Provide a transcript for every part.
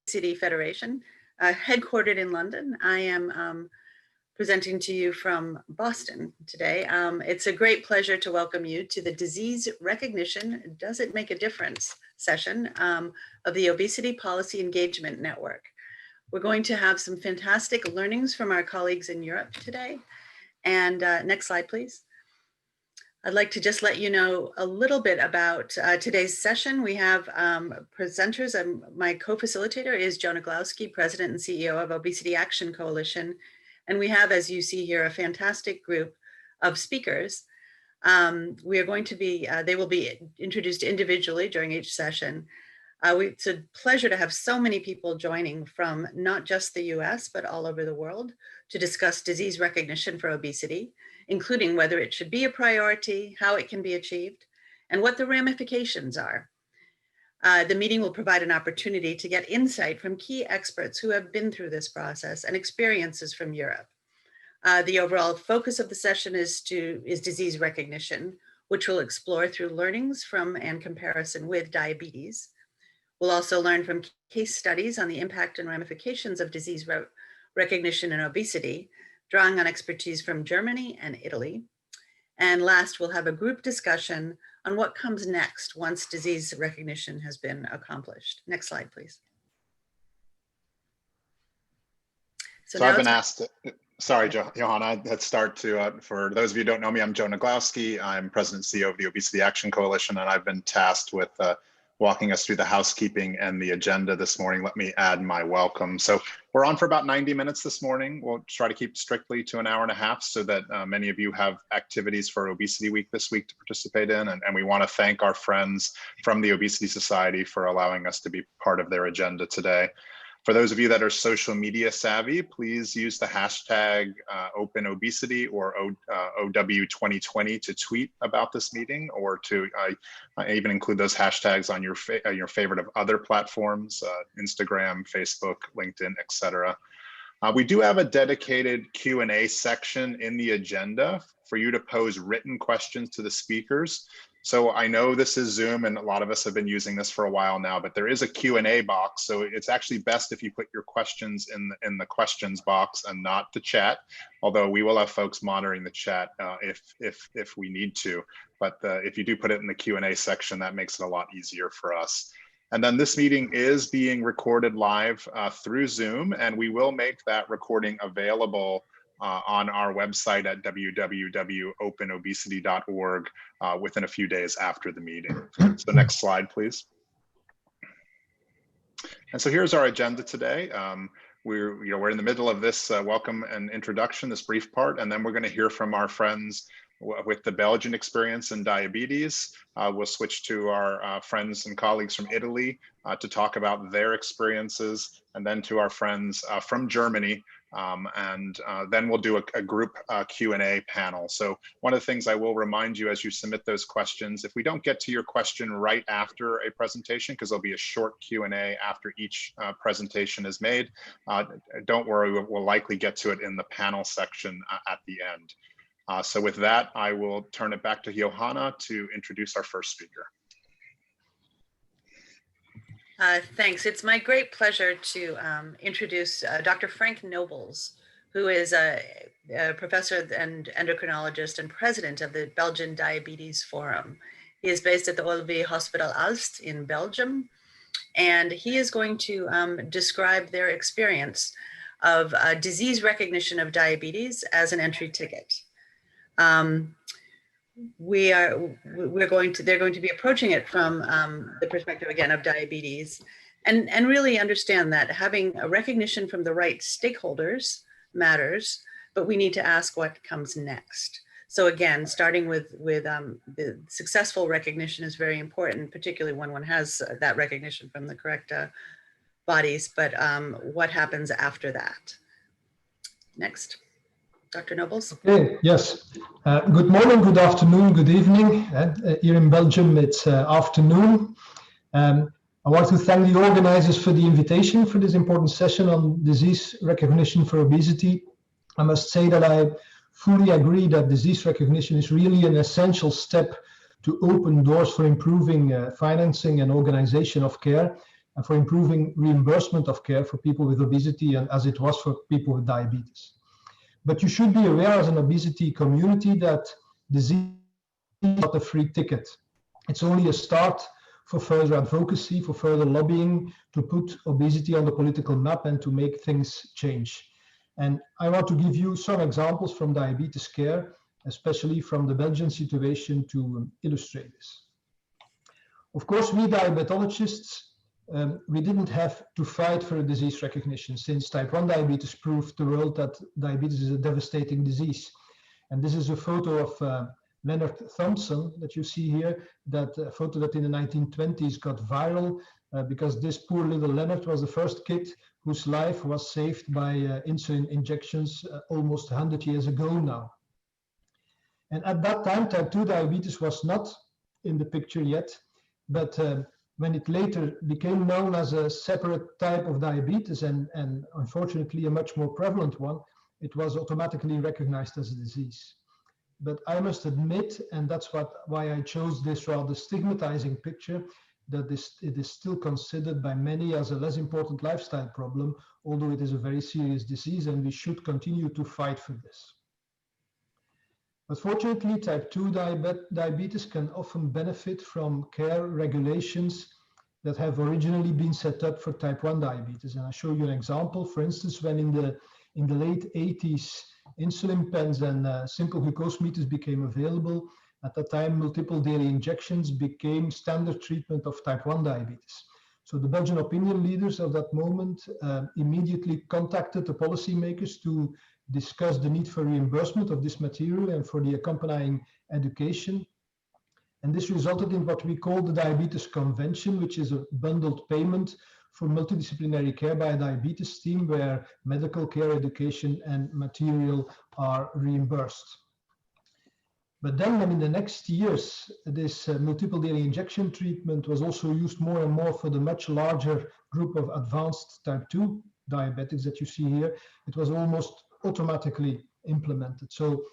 Obesity Federation, headquartered in London. I am presenting to you from Boston today. It's a great pleasure to welcome you to the Disease Recognition, Does It Make a Difference session of the Obesity Policy Engagement Network. We're going to have some fantastic learnings from our colleagues in Europe today. And next slide, please. I'd like to just let you know a little bit about today's session. We have presenters. My co-facilitator is Johanna Nadglowski, President and CEO of Obesity Action Coalition. And we have, as you see here, a fantastic group of speakers. We are going to be, they will be introduced individually during each session. It's a pleasure to have so many people joining from not just the US, but all over the world to discuss disease recognition for obesity, including whether it should be a priority, how it can be achieved, and what the ramifications are. The meeting will provide an opportunity to get insight from key experts who have been through this process and experiences from Europe. The overall focus of the session is disease recognition, which we'll explore through learnings from and comparison with diabetes. We'll also learn from case studies on the impact and ramifications of disease recognition and obesity, drawing on expertise from Germany and Italy. And last, we'll have a group discussion on what comes next once disease recognition has been accomplished. Next slide, please. So I've been asked, sorry, Johanna, let's start to, for those of you who don't know me, I'm Johanna Nadglowski. I'm President and CEO of the Obesity Action Coalition, and I've been tasked with walking us through the housekeeping and the agenda this morning. Let me add my welcome. So we're on for about 90 minutes this morning. We'll try to keep strictly to an hour and a half so that many of you have activities for Obesity Week this week to participate in. And we want to thank our friends from the Obesity Society for allowing us to be part of their agenda today. For those of you that are social media savvy, please use the hashtag OpenObesity or OW2020 to tweet about this meeting, or to even include those hashtags on your favorite of other platforms, Instagram, Facebook, LinkedIn, etc. We do have a dedicated Q&A section in the agenda for you to pose written questions to the speakers. So I know this is Zoom and a lot of us have been using this for a while now, but there is a Q&A box. So it's actually best if you put your questions in the questions box and not the chat, although we will have folks monitoring the chat if we need to. But if you do put it in the Q&A section, that makes it a lot easier for us. And then this meeting is being recorded live through Zoom, and we will make that recording available on our website at www.openobesity.org within a few days after the meeting. So next slide, please. And so here's our agenda today. We're in the middle of this welcome and introduction, this brief part, and then we're going to hear from our friends with the Belgian experience in diabetes. We'll switch to our friends and colleagues from Italy to talk about their experiences, and then to our friends from Germany. Then we'll do a group Q&A panel. So one of the things I will remind you as you submit those questions, if we don't get to your question right after a presentation, because there'll be a short Q&A after each presentation is made, don't worry, we'll likely get to it in the panel section at the end. So with that, I will turn it back to Johanna to introduce our first speaker. Thanks. It's my great pleasure to introduce Dr. Frank Nobels, who is a professor and endocrinologist and president of the Belgian Diabetes Forum. He is based at the OLV Hospital Aalst in Belgium, and he is going to describe their experience of disease recognition of diabetes as an entry ticket. They're going to be approaching it from the perspective, again, of diabetes, and really understand that having a recognition from the right stakeholders matters, but we need to ask what comes next. So again, starting with the successful recognition is very important, particularly when one has that recognition from the correct bodies, but what happens after that? Next. Dr. Nobels. Okay, yes. Good morning, good afternoon, good evening. Here in Belgium, it's afternoon. I want to thank the organizers for the invitation for this important session on disease recognition for obesity. I must say that I fully agree that disease recognition is really an essential step to open doors for improving financing and organization of care. and for improving reimbursement of care for people with obesity, and as it was for people with diabetes. But you should be aware as an obesity community that disease is not a free ticket. It's only a start for further advocacy, for further lobbying, to put obesity on the political map and to make things change. And I want to give you some examples from diabetes care, especially from the Belgian situation, to illustrate this. Of course, we diabetologists, we didn't have to fight for a disease recognition, since type 1 diabetes proved the world that diabetes is a devastating disease. And this is a photo of Leonard Thompson that you see here, that photo that in the 1920s got viral because this poor little Leonard was the first kid whose life was saved by insulin injections almost 100 years ago now. And at that time, type 2 diabetes was not in the picture yet, but when it later became known as a separate type of diabetes, and unfortunately a much more prevalent one, it was automatically recognized as a disease. But I must admit, and that's why I chose this rather stigmatizing picture, that it is still considered by many as a less important lifestyle problem, although it is a very serious disease, and we should continue to fight for this. But fortunately, type 2 diabetes can often benefit from care regulations that have originally been set up for type 1 diabetes. And I'll show you an example. For instance, when in the late 80s, insulin pens and simple glucose meters became available, at that time, multiple daily injections became standard treatment of type 1 diabetes. So the Belgian opinion leaders of that moment immediately contacted the policymakers to discuss the need for reimbursement of this material and for the accompanying education. And this resulted in what we call the Diabetes Convention, which is a bundled payment for multidisciplinary care by a diabetes team, where medical care, education, and material are reimbursed. But then when in the next years, this multiple daily injection treatment was also used more and more for the much larger group of advanced type 2 diabetics that you see here, it was almost automatically implemented. So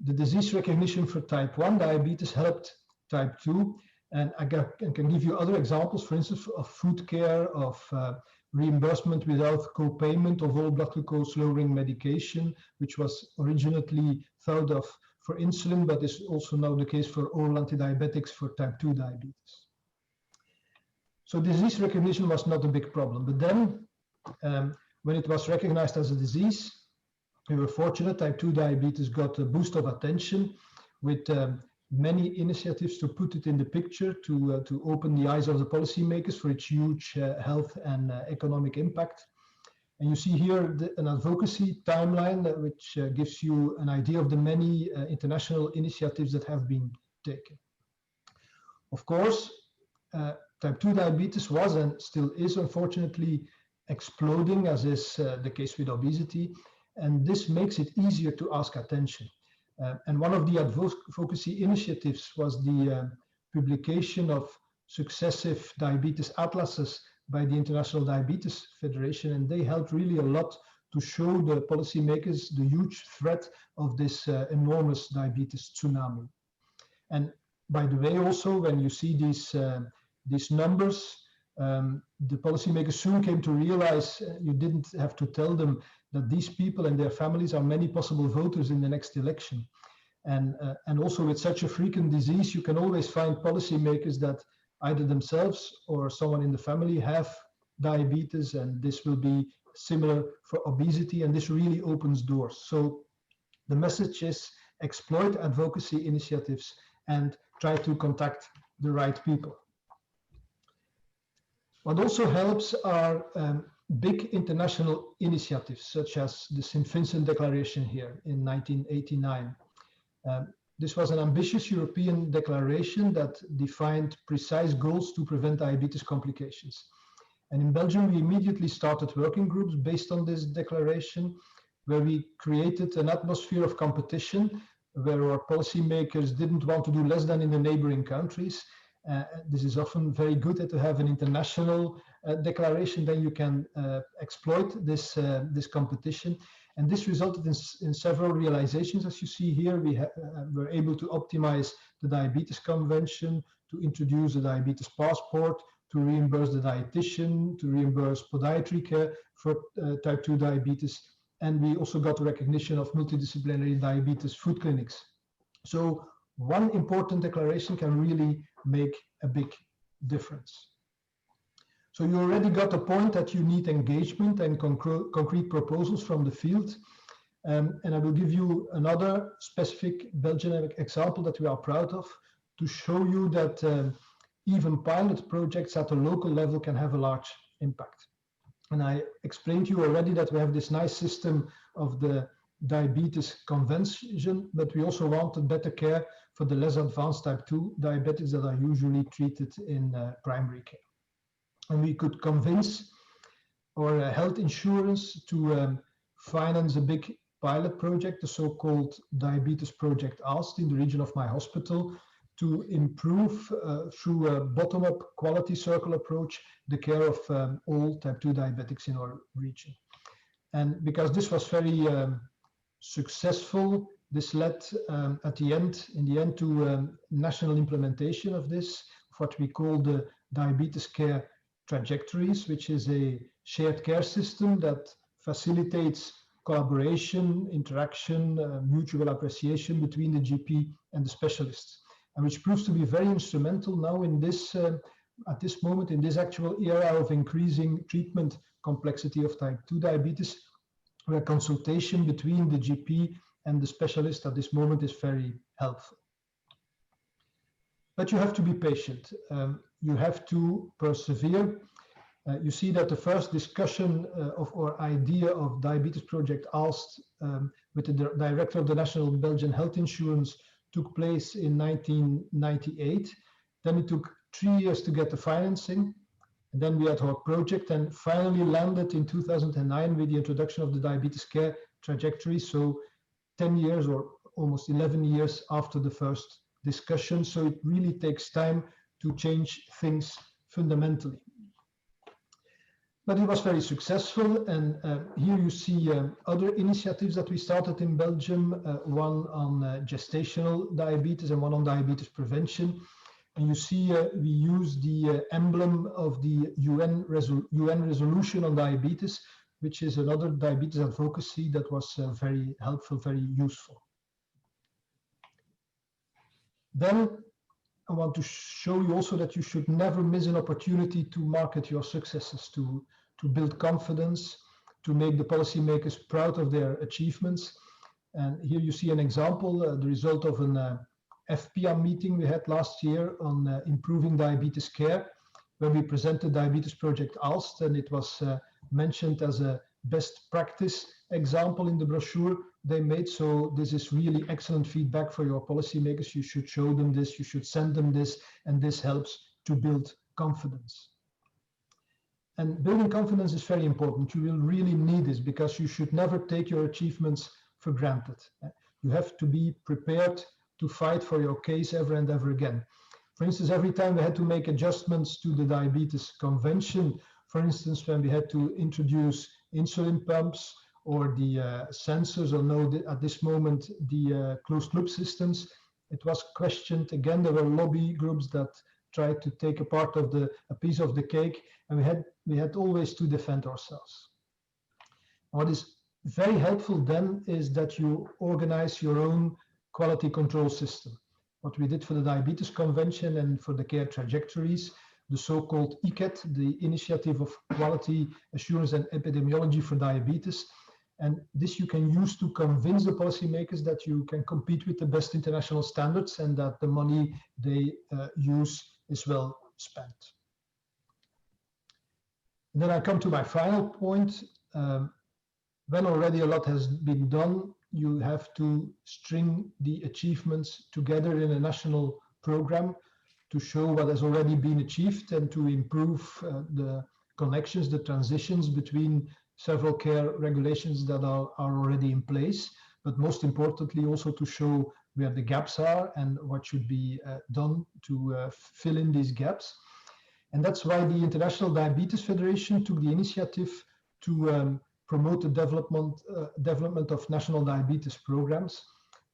the disease recognition for type 1 diabetes helped type 2. And I can give you other examples, for instance, of food care, of reimbursement without co-payment of all blood glucose lowering medication, which was originally thought of for insulin, but is also now the case for oral antidiabetics for type 2 diabetes. So disease recognition was not a big problem. But then when it was recognized as a disease, we were fortunate. Type 2 diabetes got a boost of attention with many initiatives to put it in the picture, to open the eyes of the policymakers for its huge health and economic impact. And you see here an advocacy timeline which gives you an idea of the many international initiatives that have been taken. Of course, type 2 diabetes was and still is unfortunately exploding, as is the case with obesity, and this makes it easier to ask attention. And one of the advocacy initiatives was the publication of successive diabetes atlases by the International Diabetes Federation, and they helped really a lot to show the policymakers the huge threat of this enormous diabetes tsunami. And by the way, also, when you see these numbers, the policymakers soon came to realize you didn't have to tell them that these people and their families are many possible voters in the next election. And also with such a frequent disease, you can always find policymakers that either themselves or someone in the family have diabetes, and this will be similar for obesity, and this really opens doors. So the message is exploit advocacy initiatives and try to contact the right people. What also helps are big international initiatives, such as the St. Vincent Declaration here in 1989. This was an ambitious European declaration that defined precise goals to prevent diabetes complications. And in Belgium, we immediately started working groups based on this declaration, where we created an atmosphere of competition, where our policymakers didn't want to do less than in the neighboring countries. This is often very good to have an international declaration, then you can exploit this competition. And this resulted in several realizations. As you see here, we were able to optimize the Diabetes Convention, to introduce a diabetes passport, to reimburse the dietitian, to reimburse podiatry care for type 2 diabetes. And we also got recognition of multidisciplinary diabetes food clinics. So one important declaration can really make a big difference. So you already got the point that you need engagement and concrete proposals from the field. And I will give you another specific Belgian example that we are proud of to show you that even pilot projects at a local level can have a large impact. And I explained to you already that we have this nice system of the diabetes convention, but we also wanted better care for the less advanced type 2 diabetics that are usually treated in primary care. And we could convince our health insurance to finance a big pilot project, the so-called Diabetes Project Aalst in the region of my hospital, to improve through a bottom-up quality circle approach the care of all type 2 diabetics in our region. And because this was very successful, this led in the end to national implementation of this, what we call the diabetes care trajectories, which is a shared care system that facilitates collaboration, interaction, mutual appreciation between the GP and the specialists, and which proves to be very instrumental now in this, at this moment, in this actual era of increasing treatment complexity of type 2 diabetes, where consultation between the GP and the specialist at this moment is very helpful. But you have to be patient. You have to persevere. You see that the first discussion of our idea of Diabetes Project Aalst with the director of the National Belgian Health Insurance took place in 1998. Then it took 3 years to get the financing. And then we had our project and finally landed in 2009 with the introduction of the diabetes care trajectory. So 10 years or almost 11 years after the first discussion. So it really takes time to change things fundamentally. But it was very successful, and here you see other initiatives that we started in Belgium, one on gestational diabetes and one on diabetes prevention. And you see we use the emblem of the UN resolution on diabetes, which is another diabetes advocacy that was very helpful, very useful. Then I want to show you also that you should never miss an opportunity to market your successes, to build confidence, to make the policymakers proud of their achievements. And here you see an example, the result of an FPA meeting we had last year on improving diabetes care, where we presented Diabetes Project Aalst, and it was mentioned as a best practice example in the brochure they made. So this is really excellent feedback for your policymakers. You should show them this, you should send them this, and this helps to build confidence. And building confidence is very important. You will really need this because you should never take your achievements for granted. You have to be prepared to fight for your case ever and ever again. For instance, every time we had to make adjustments to the diabetes convention, for instance, when we had to introduce insulin pumps or the sensors, or no, at this moment, the closed loop systems, it was questioned. Again, there were lobby groups that tried to take a piece of the cake, and we had always to defend ourselves. What is very helpful then is that you organize your own quality control system. What we did for the diabetes convention and for the care trajectories, the so-called IQET, the Initiative of Quality Assurance and Epidemiology for Diabetes. And this you can use to convince the policymakers that you can compete with the best international standards and that the money they use is well spent. And then I come to my final point. When already a lot has been done, you have to string the achievements together in a national program to show what has already been achieved and to improve the connections, the transitions between several care regulations that are already in place, but most importantly also to show where the gaps are and what should be done to fill in these gaps. And that's why the International Diabetes Federation took the initiative to promote the development of national diabetes programs.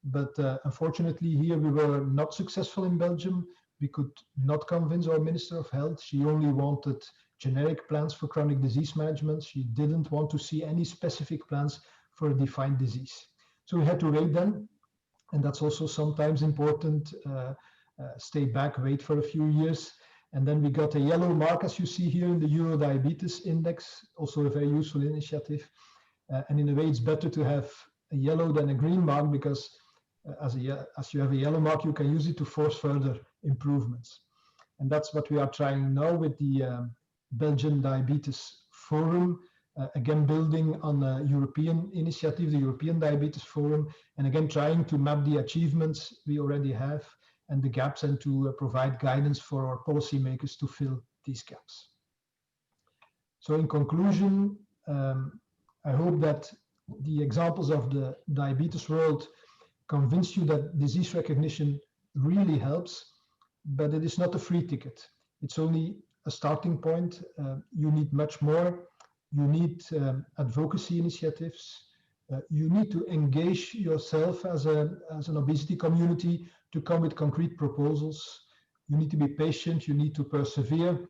But unfortunately here we were not successful in Belgium. we could not convince our Minister of Health. She only wanted generic plans for chronic disease management. She didn't want to see any specific plans for a defined disease. So we had to wait then, and that's also sometimes important. Stay back, wait for a few years, and then we got a yellow mark, as you see here in the Euro Diabetes Index, also a very useful initiative. And in a way, it's better to have a yellow than a green mark, because as you have a yellow mark, you can use it to force further improvements. And that's what we are trying now with the Belgian Diabetes Forum, again building on a European initiative, the European Diabetes Forum, and again trying to map the achievements we already have and the gaps, and to provide guidance for our policymakers to fill these gaps. So in conclusion, I hope that the examples of the diabetes world convince you that disease recognition really helps, but it is not a free ticket. It's only a starting point. You need much more. You need advocacy initiatives. You need to engage yourself as an obesity community to come with concrete proposals. You need to be patient. You need to persevere.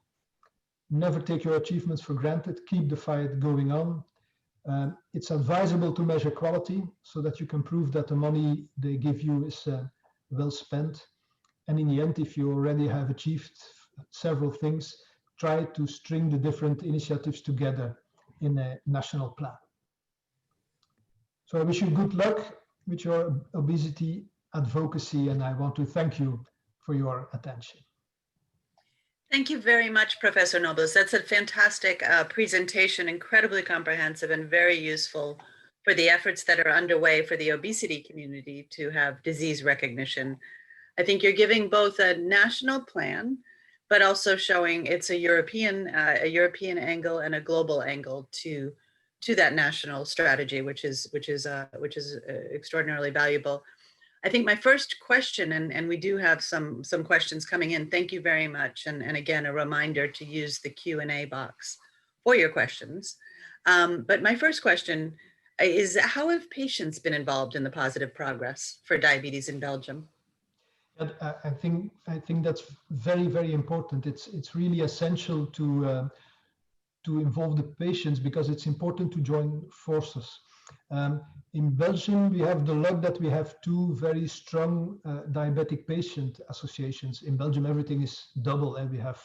Never take your achievements for granted. Keep the fight going on. It's advisable to measure quality so that you can prove that the money they give you is well spent. And in the end, if you already have achieved several things, try to string the different initiatives together in a national plan. So I wish you good luck with your obesity advocacy, and I want to thank you for your attention. Thank you very much, Professor Nobels. That's a fantastic presentation, incredibly comprehensive and very useful for the efforts that are underway for the obesity community to have disease recognition. I think you're giving both a national plan, but also showing it's a European angle and a global angle to that national strategy, which is extraordinarily valuable. I think my first question, and we do have some questions coming in. Thank you very much, and again a reminder to use the Q&A box for your questions. But my first question is, how have patients been involved in the positive progress for diabetes in Belgium? I think that's very, very important. It's really essential to involve the patients, because it's important to join forces. In Belgium, we have the luck that we have two very strong diabetic patient associations. In Belgium, everything is double, and we have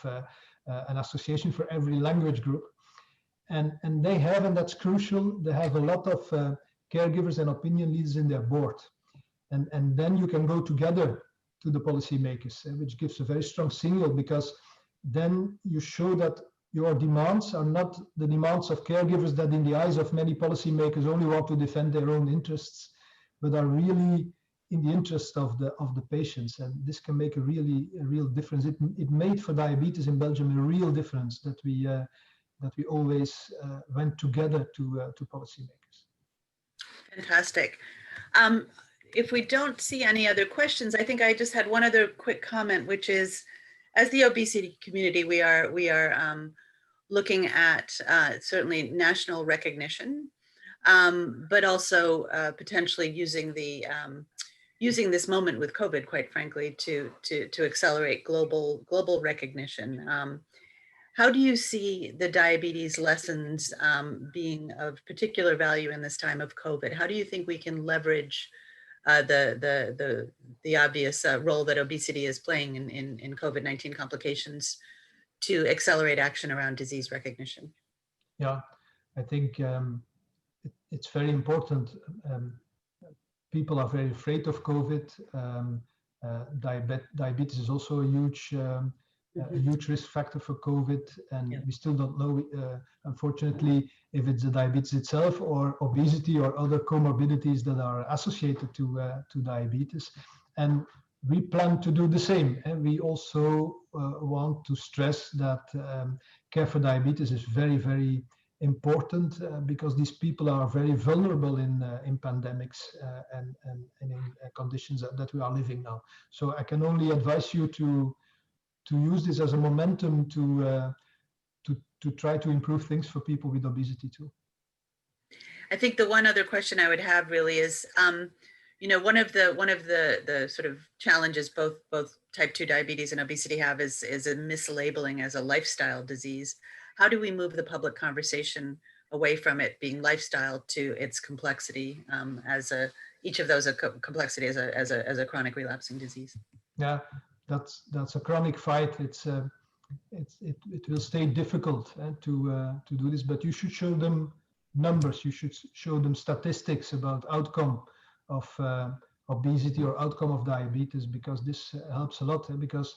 an association for every language group. And they have, and that's crucial, they have a lot of caregivers and opinion leaders in their board. And then you can go together to the policymakers, which gives a very strong signal, because then you show that your demands are not the demands of caregivers that in the eyes of many policymakers only want to defend their own interests, but are really in the interest of the patients. And this can make a real difference. It made for diabetes in Belgium a real difference that we always went together to policymakers. Fantastic. If we don't see any other questions, I think I just had one other quick comment, which is, as the obesity community, we are looking at certainly national recognition, but also potentially using this moment with COVID, quite frankly, to accelerate global recognition. How do you see the diabetes lessons being of particular value in this time of COVID? How do you think we can leverage the obvious role that obesity is playing in COVID-19 complications to accelerate action around disease recognition? Yeah, I think it's very important. People are very afraid of COVID. Diabetes is also a huge risk factor for COVID, and we still don't know, unfortunately, if it's the diabetes itself or obesity or other comorbidities that are associated to diabetes. And we plan to do the same. And we also want to stress that care for diabetes is very, very important because these people are very vulnerable in pandemics and in conditions that we are living now. So I can only advise you to use this as a momentum to try to improve things for people with obesity too. I think the one other question I would have really is, one of the sort of challenges both type 2 diabetes and obesity have is a mislabeling as a lifestyle disease. How do we move the public conversation away from it being lifestyle to its complexity as each of those complexity as a chronic relapsing disease? Yeah, that's a chronic fight. It will stay difficult to do this, but you should show them numbers. You should show them statistics about outcome of obesity or outcome of diabetes, because this helps a lot. Because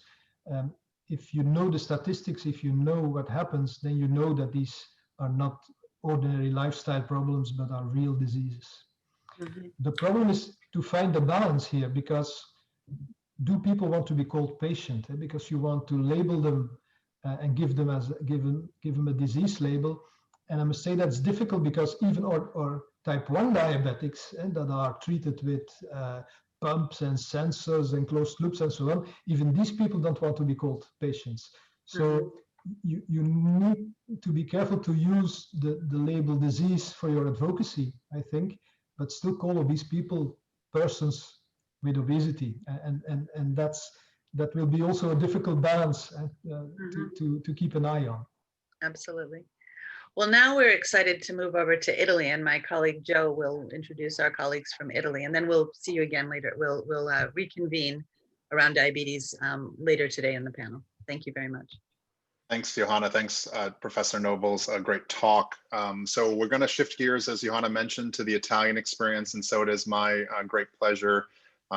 if you know the statistics, if you know what happens, then you know that these are not ordinary lifestyle problems, but are real diseases. Mm-hmm. The problem is to find the balance here, because do people want to be called patient? Because you want to label them and give them a disease label. And I must say that's difficult, because even our type 1 diabetics that are treated with pumps and sensors and closed loops and so on, even these people don't want to be called patients. So you need to be careful to use the label disease for your advocacy, I think, but still call obese people persons with obesity, and that will be also a difficult balance to keep an eye on. Absolutely. Well, now we're excited to move over to Italy, and my colleague Joe will introduce our colleagues from Italy, and then we'll see you again later. We'll reconvene around diabetes later today in the panel. Thank you very much. Thanks, Johanna. Thanks, Professor Nobels. A great talk. So we're going to shift gears, as Johanna mentioned, to the Italian experience, and so it is my great pleasure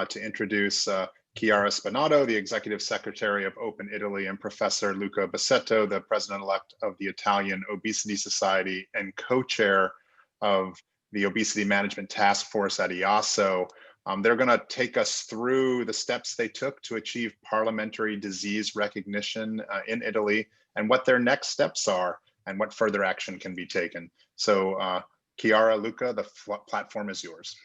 to introduce Chiara Spinato, the Executive Secretary of Open Italy, and Professor Luca Bassetto, the President-elect of the Italian Obesity Society and co-chair of the Obesity Management Task Force at EASO. They're going to take us through the steps they took to achieve parliamentary disease recognition in Italy, and what their next steps are, and what further action can be taken. So Chiara, Luca, the platform is yours.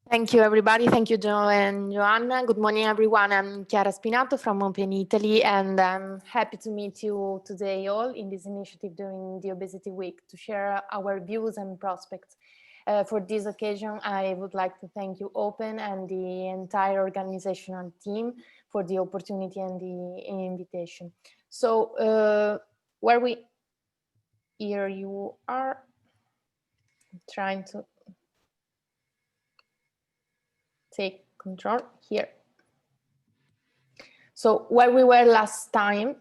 Thank you, everybody. Thank you, Joe and Johanna. Good morning, everyone. I'm Chiara Spinato from Open Italy, and I'm happy to meet you today all in this initiative during the Obesity Week to share our views and prospects. For this occasion, I would like to thank you, Open, and the entire organizational team for the opportunity and the invitation. So here you are, I'm trying to take control here. So where we were last time,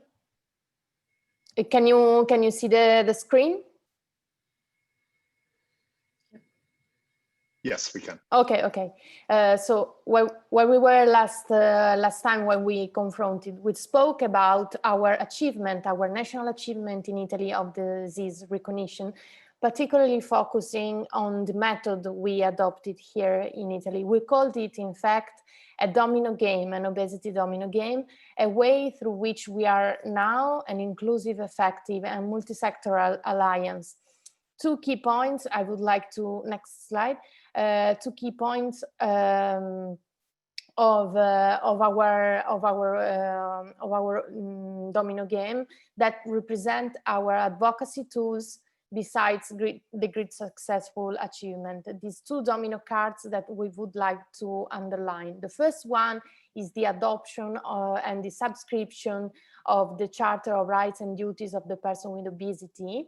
can you see the screen? Yes, we can. Okay. So where we were last time when we spoke about our achievement, our national achievement in Italy of the disease recognition, particularly focusing on the method we adopted here in Italy. We called it, in fact, a domino game, an obesity domino game, a way through which we are now an inclusive, effective, and multi-sectoral alliance. Two key points I would like to, next slide, 2 key points of our domino game that represent our advocacy tools besides the great successful achievement. These 2 domino cards that we would like to underline. The first one is the adoption and the subscription of the Charter of Rights and Duties of the Person with Obesity.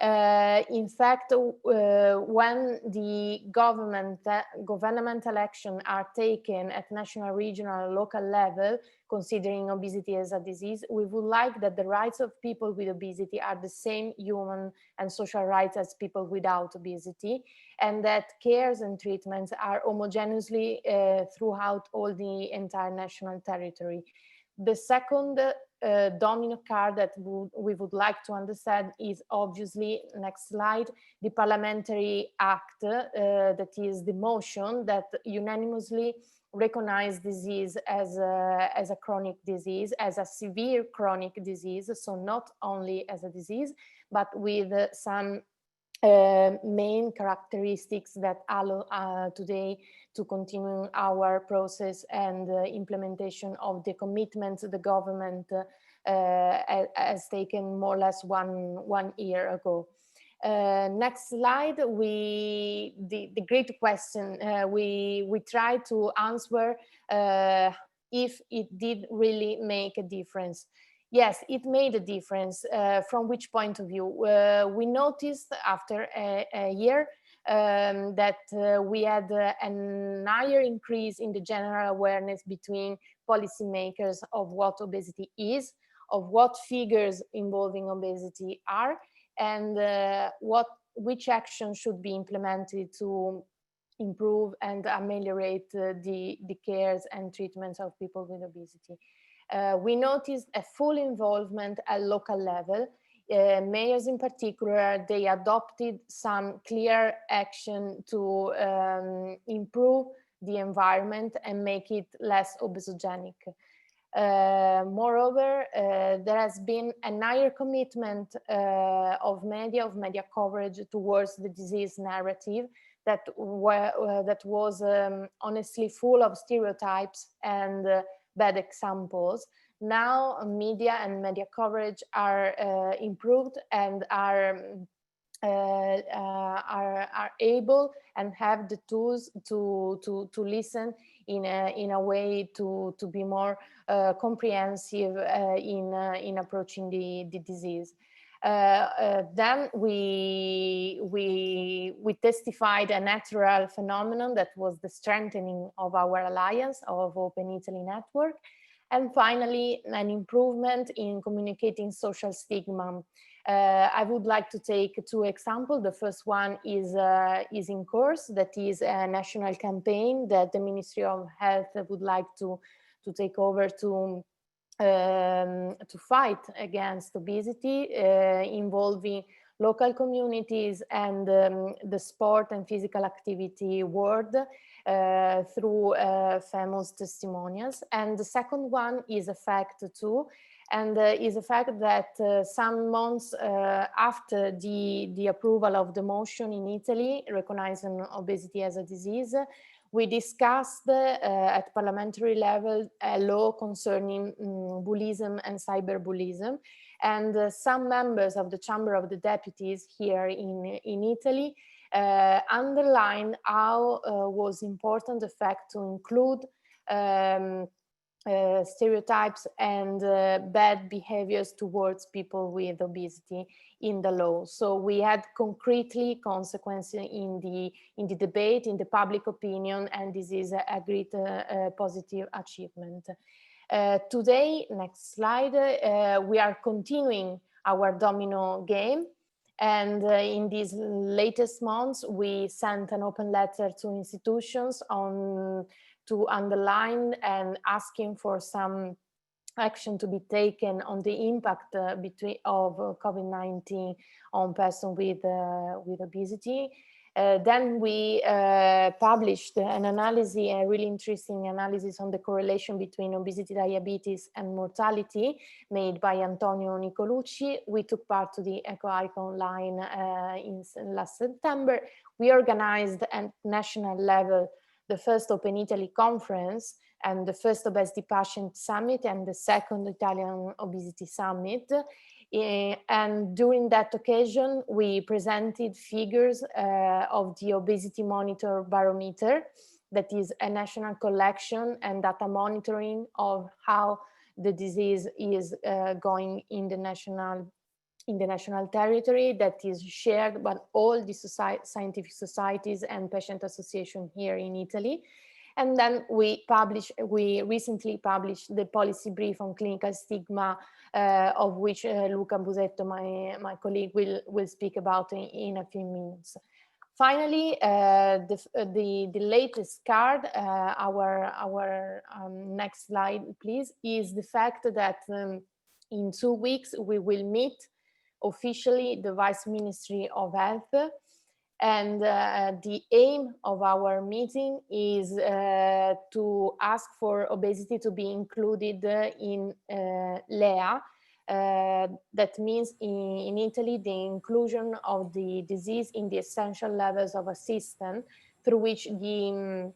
In fact, when the governmental action are taken at national, regional, and local level, considering obesity as a disease, we would like that the rights of people with obesity are the same human and social rights as people without obesity, and that cares and treatments are homogeneously throughout all the entire national territory. The second domino card that we would like to understand is obviously, next slide, the parliamentary act that is the motion that unanimously recognize disease as a chronic disease, as a severe chronic disease, so not only as a disease, but with some main characteristics that allow today to continue our process and implementation of the commitments the government has taken more or less one year ago. Next slide, the great question we try to answer if it did really make a difference. Yes, it made a difference. From which point of view? We noticed after a year that we had a higher increase in the general awareness between policymakers of what obesity is, of what figures involving obesity are, and which action should be implemented to improve and ameliorate the cares and treatments of people with obesity. We noticed a full involvement at local level. Mayors in particular, they adopted some clear action to improve the environment and make it less obesogenic. Moreover, there has been a higher commitment of media coverage towards the disease narrative that was honestly full of stereotypes and bad examples. Now media and media coverage are improved and are able and have the tools to listen in a way to be more comprehensive in approaching the disease. Then we testified a natural phenomenon that was the strengthening of our alliance of Open Italy Network, and finally an improvement in communicating social stigma. I would like to take two examples. The first one is in course, that is a national campaign that the Ministry of Health would like to take over to fight against obesity, involving local communities and the sport and physical activity world through famous testimonials. And the second one is a fact too, and is a fact that some months after the approval of the motion in Italy recognizing obesity as a disease, we discussed at parliamentary level a law concerning bullyism and cyberbullyism. And some members of the Chamber of the Deputies here in Italy underlined how was important the fact to include stereotypes and bad behaviors towards people with obesity in the law. So we had concretely consequences in the debate, in the public opinion, and this is a great positive achievement. Today, next slide, we are continuing our domino game. And in these latest months, we sent an open letter to institutions to underline and asking for some action to be taken on the impact of COVID-19 on persons with obesity. Then we published an analysis, a really interesting analysis on the correlation between obesity, diabetes, and mortality made by Antonio Nicolucci. We took part to the EcoIC Online in last September. We organized at national level the first Open Italy conference and the first Obesity Patient Summit and the second Italian Obesity Summit. And during that occasion, we presented figures of the Obesity Monitor Barometer, that is a national collection and data monitoring of how the disease is going in the national territory, that is shared by all the scientific societies and patient associations here in Italy. And then we recently published the policy brief on clinical stigma, of which Luca Busetto, my colleague, will speak about in a few minutes. Finally, the latest card, our next slide, please, is the fact that in 2 weeks we will meet officially the Vice Ministry of Health. And the aim of our meeting is to ask for obesity to be included in LEA. That means in Italy, the inclusion of the disease in the essential levels of assistance, through which the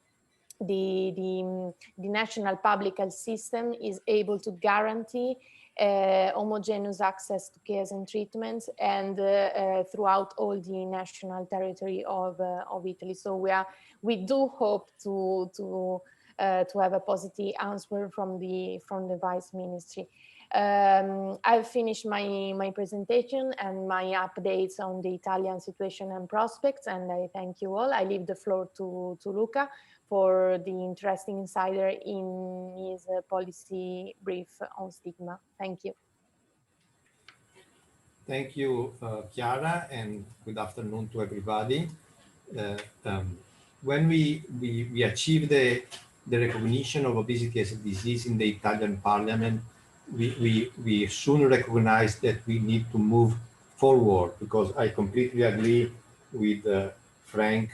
national public health system is able to guarantee homogeneous access to cares and treatments, and throughout all the national territory of Italy. So we do hope to to have a positive answer from the Vice Ministry. I've finished my presentation and my updates on the Italian situation and prospects, and I thank you all. I leave the floor to Luca for the interesting insider in his policy brief on stigma. Thank you. Thank you, Chiara, and good afternoon to everybody. When we achieved the recognition of obesity as a disease in the Italian parliament, we soon recognized that we need to move forward, because I completely agree with Frank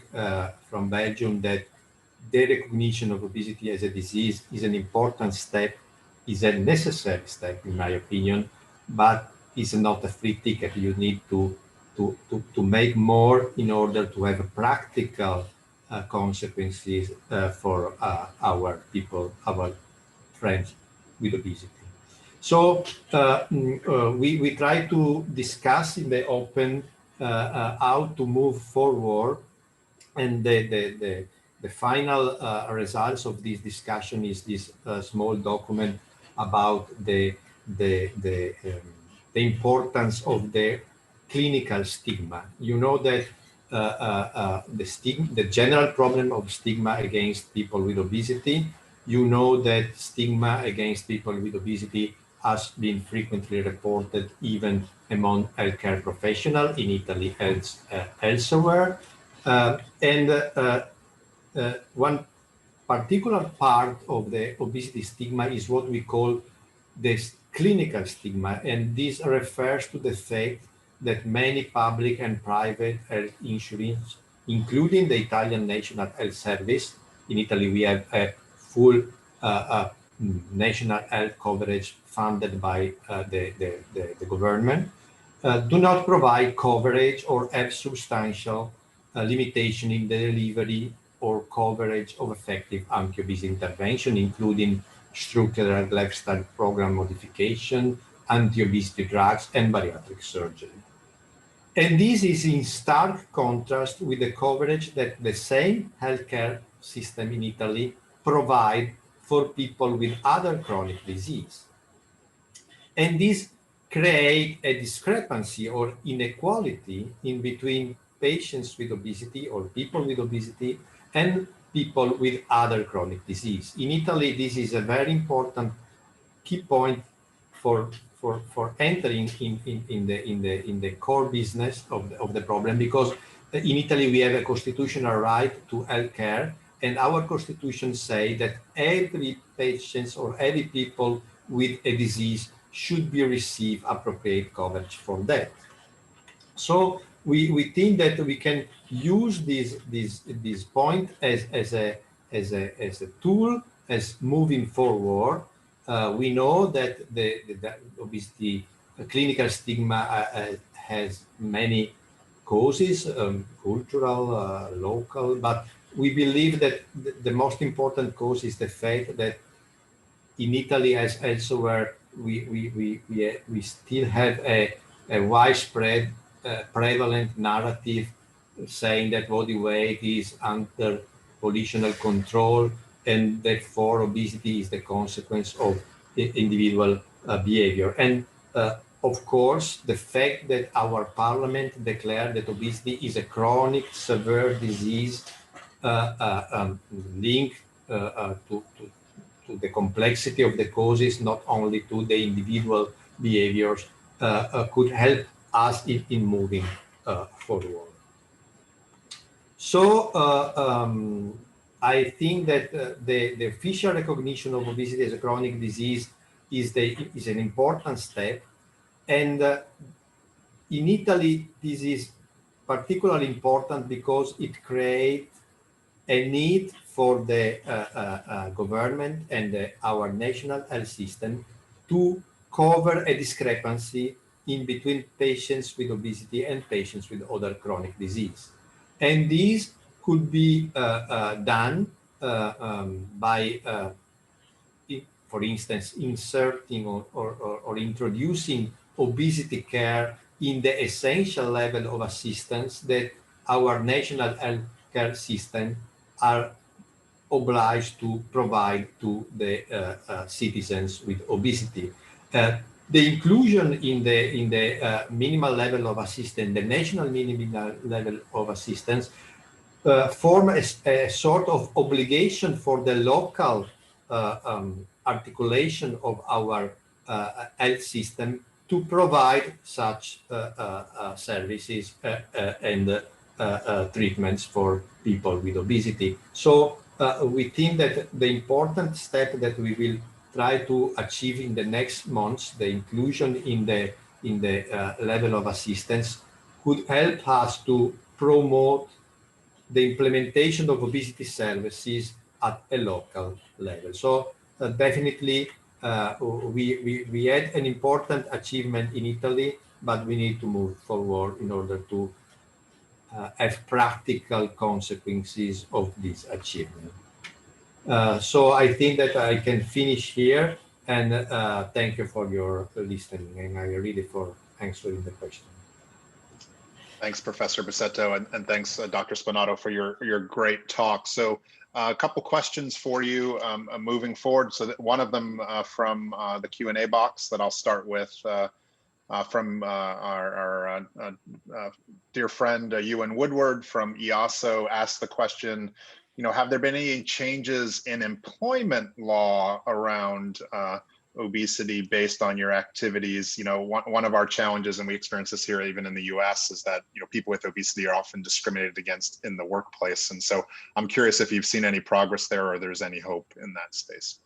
from Belgium that the recognition of obesity as a disease is an important step, is a necessary step in my opinion, but it's not a free ticket. You need to make more in order to have a practical consequences for our people, our friends with obesity. So we try to discuss in the open how to move forward, and the final results of this discussion is this small document about the importance of the clinical stigma. You know that the general problem of stigma against people with obesity, you know that stigma against people with obesity has been frequently reported even among healthcare professionals in Italy and elsewhere. One particular part of the obesity stigma is what we call this clinical stigma, and this refers to the fact that many public and private health insurance, including the Italian National Health Service, in Italy we have a full national health coverage funded by the government, do not provide coverage or have substantial limitation in the delivery or coverage of effective anti-obesity intervention, including structural lifestyle program modification, anti-obesity drugs, and bariatric surgery. And this is in stark contrast with the coverage that the same healthcare system in Italy provide for people with other chronic disease. And this create a discrepancy or inequality in between patients with obesity or people with obesity and people with other chronic disease. In Italy, this is a very important key point for entering in the core business of the problem, because in Italy we have a constitutional right to health care, and our constitution say that every patient or every people with a disease should be receive appropriate coverage for that. So we think that we can use this point as a tool as moving forward. We know that the obesity clinical stigma has many causes, cultural, local, but we believe that the most important cause is the fact that in Italy, as elsewhere, we still have a widespread prevalent narrative saying that body weight is under volitional control, and therefore obesity is the consequence of individual behavior. And of course, the fact that our parliament declared that obesity is a chronic, severe disease linked to the complexity of the causes, not only to the individual behaviors, could help us in moving forward. So I think that the official recognition of obesity as a chronic disease is an important step. And in Italy, this is particularly important because it creates a need for the government and our national health system to cover a discrepancy in between patients with obesity and patients with other chronic disease. And this could be done by, for instance, inserting or introducing obesity care in the essential level of assistance that our national health care system are obliged to provide to the citizens with obesity. The inclusion in the minimal level of assistance, the national minimal level of assistance, form a sort of obligation for the local articulation of our health system to provide such services and treatments for people with obesity. So we think that the important step that we will try to achieve in the next months, the inclusion in the level of assistance, could help us to promote the implementation of obesity services at a local level. So definitely we had an important achievement in Italy, but we need to move forward in order to have practical consequences of this achievement. So I think that I can finish here, and thank you for your listening, and I really for answering the question. Thanks, Professor Bussetto, and thanks, Dr. Spinato, for your great talk. So a couple questions for you moving forward. So that one of them from the Q&A box that I'll start with from our dear friend Ewan Woodward from EASO asked the question, have there been any changes in employment law around obesity based on your activities? One of our challenges, and we experience this here even in the US, is that people with obesity are often discriminated against in the workplace. And so I'm curious if you've seen any progress there or there's any hope in that space.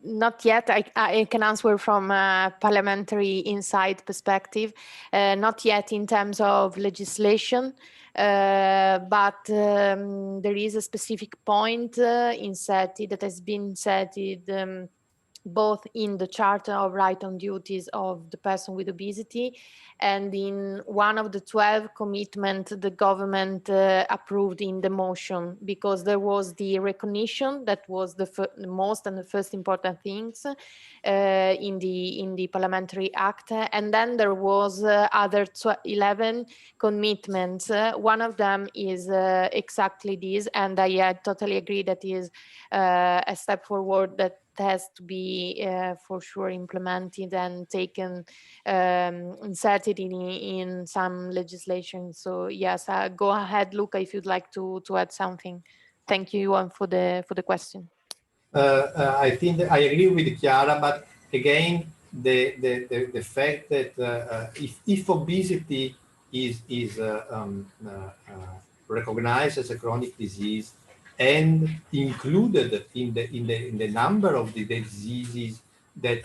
Not yet. I can answer from a parliamentary insight perspective. Not yet in terms of legislation, but there is a specific point inserted that has been inserted both in the Charter of Rights and Duties of the person with obesity and in one of the 12 commitments the government approved in the motion, because there was the recognition that was the most and the first important things in the Parliamentary Act, and then there was other 11 commitments. One of them is exactly this, and I totally agree that is a step forward that has to be for sure implemented and taken, inserted in some legislation. So yes, go ahead, Luca, if you'd like to add something. Thank you, Ewan, for the question. I think that I agree with Chiara, but again, the fact that if obesity is recognized as a chronic disease and included in the number of the diseases that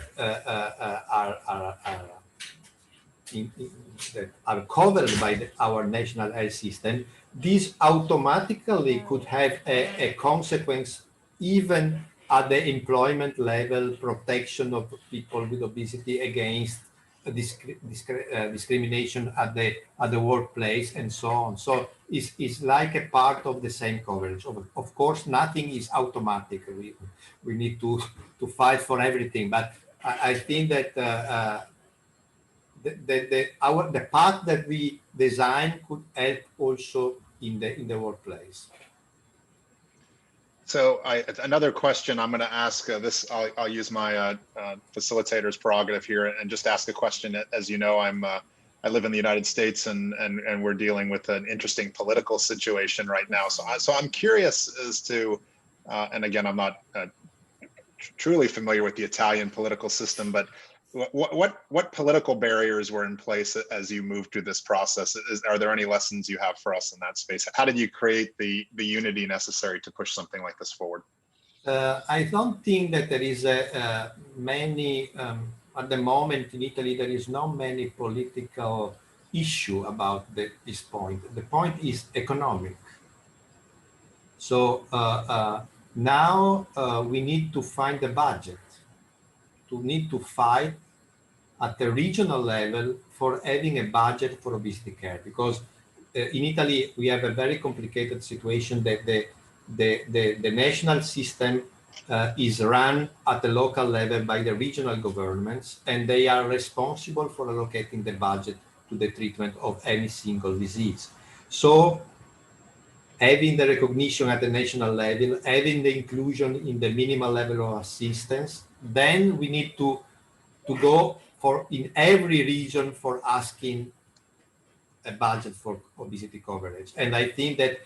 are covered by our national health system, this automatically could have a consequence even at the employment level, protection of people with obesity against discrimination at the workplace and so on. So it's like a part of the same coverage. Of course, nothing is automatic. We need to fight for everything. But I think that the path that we design could help also in the workplace. So another question I'm going to ask this, I'll use my facilitator's prerogative here and just ask a question. As you know, I live in the United States and we're dealing with an interesting political situation right now. So I'm curious as to, and again, I'm not truly familiar with the Italian political system, but what political barriers were in place as you moved through this process? Are there any lessons you have for us in that space? How did you create the unity necessary to push something like this forward? I don't think that there is many, at the moment in Italy, there is not many political issue about this point. The point is economic. So now we need to find a budget, need to fight at the regional level for having a budget for obesity care, because in Italy we have a very complicated situation that the national system is run at the local level by the regional governments, and they are responsible for allocating the budget to the treatment of any single disease. So having the recognition at the national level, having the inclusion in the minimal level of assistance, then we need to go for in every region for asking a budget for obesity coverage. And I think that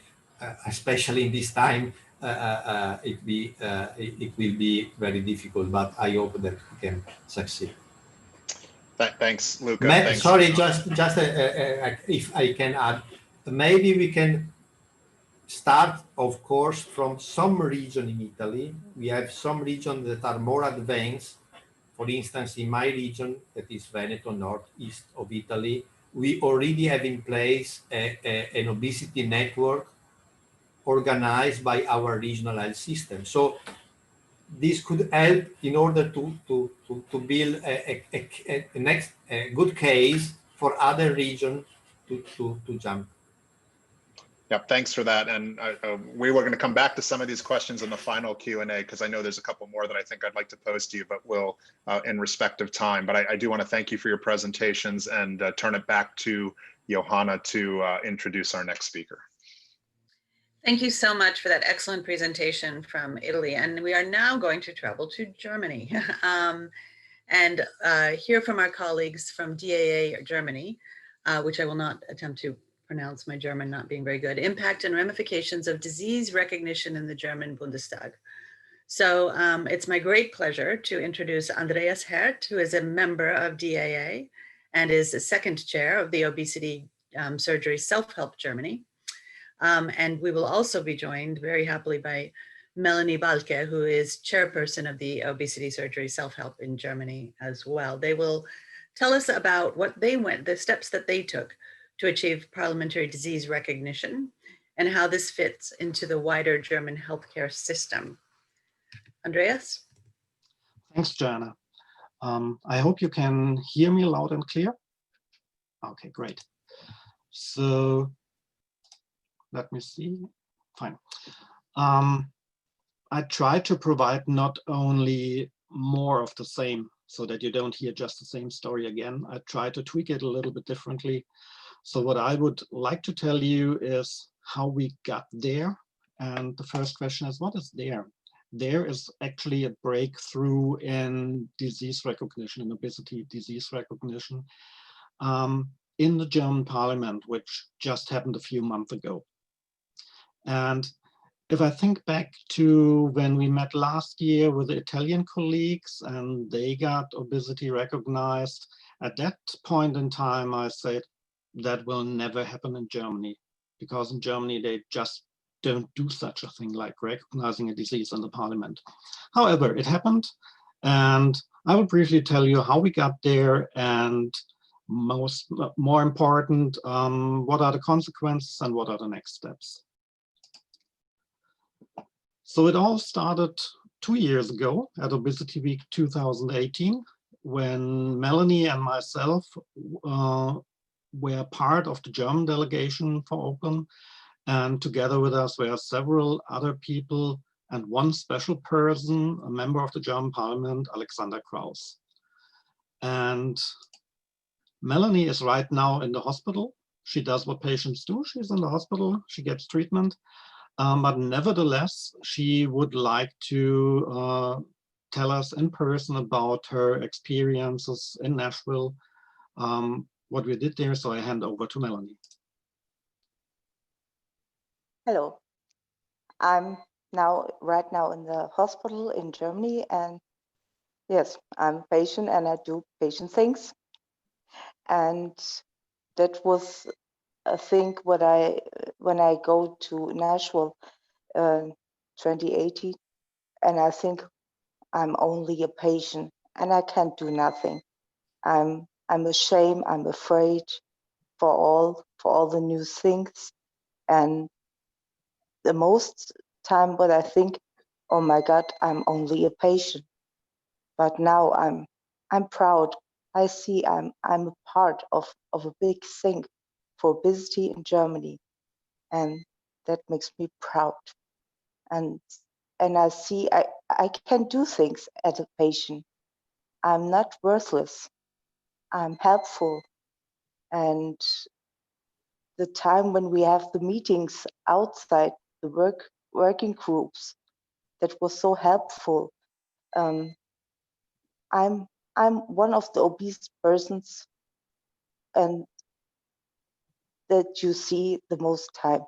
especially in this time, it will be very difficult, but I hope that we can succeed. Thanks, Luca. Thanks. Sorry, just if I can add, maybe we can start, of course, from some region in Italy. We have some regions that are more advanced. For instance, in my region, that is Veneto, northeast of Italy, we already have in place an obesity network organized by our regional health system. So this could help in order to build a good case for other regions to jump. Yep, thanks for that. And we were going to come back to some of these questions in the final Q&A, because I know there's a couple more that I think I'd like to pose to you, but we'll in respect of time. But I do want to thank you for your presentations and turn it back to Johanna to introduce our next speaker. Thank you so much for that excellent presentation from Italy. And we are now going to travel to Germany and hear from our colleagues from DAA Germany, which I will not attempt to pronounce, my German not being very good, impact and ramifications of disease recognition in the German Bundestag. So it's my great pleasure to introduce Andreas Hert, who is a member of DAA and is the second chair of the Obesity Surgery Self-Help Germany. And we will also be joined very happily by Melanie Balke, who is chairperson of the Obesity Surgery Self-Help in Germany as well. They will tell us about what they went, the steps that they took to achieve parliamentary disease recognition and how this fits into the wider German healthcare system. Andreas? Thanks, Johanna. I hope you can hear me loud and clear. Okay, great. So let me see. Fine. I try to provide not only more of the same so that you don't hear just the same story again. I try to tweak it a little bit differently. So what I would like to tell you is how we got there. And the first question is, what is there? There is actually a breakthrough in disease recognition, in obesity disease recognition, in the German parliament, which just happened a few months ago. And if I think back to when we met last year with the Italian colleagues and they got obesity recognized, at that point in time, I said, that will never happen in Germany, because in Germany, they just don't do such a thing like recognizing a disease in the parliament. However, it happened, and I will briefly tell you how we got there, and more important, what are the consequences and what are the next steps. So it all started 2 years ago at Obesity Week 2018, when Melanie and myself were part of the German delegation for Open, and together with us were several other people and one special person, a member of the German parliament, Alexander Kraus. And Melanie is right now in the hospital. She does what patients do. She's in the hospital, she gets treatment, but nevertheless, she would like to tell us in person about her experiences in Nashville, what we did there. So I hand over to Melanie. Hello, I'm right now in the hospital in Germany, and yes, I'm a patient and I do patient things. And that was a thing when I go to Nashville 2018, and I think I'm only a patient and I can't do nothing. I'm ashamed, I'm afraid for all the new things, and the most time what I think, oh my God, I'm only a patient. But now I'm proud. I see I'm a part of a big thing for obesity in Germany, and that makes me proud. And I see I can do things as a patient. I'm not worthless. I'm helpful, and the time when we have the meetings outside the working groups, that was so helpful. I'm one of the obese persons and that you see the most time.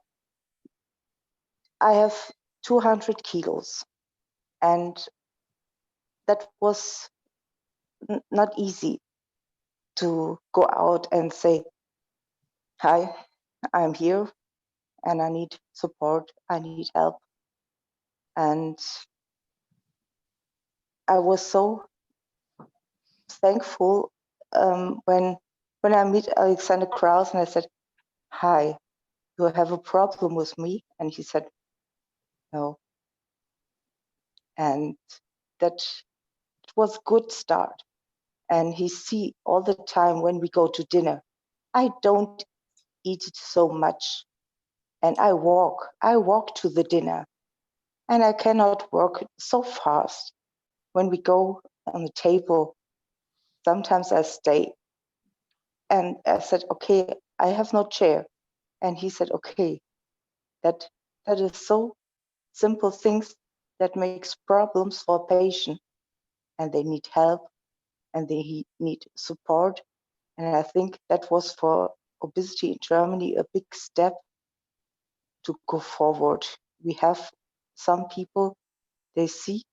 I have 200 kilos, and that was not easy to go out and say, hi, I'm here and I need support, I need help. And I was so thankful when I meet Alexander Kraus and I said, hi, you have a problem with me? And he said, no. And that was a good start. And he see all the time when we go to dinner, I don't eat it so much. And I walk to the dinner. And I cannot walk so fast. When we go on the table, sometimes I stay. And I said, okay, I have no chair. And he said, okay, that is so simple things that makes problems for a patient. And they need help and they need support. And I think that was for obesity in Germany a big step to go forward. We have some people, they see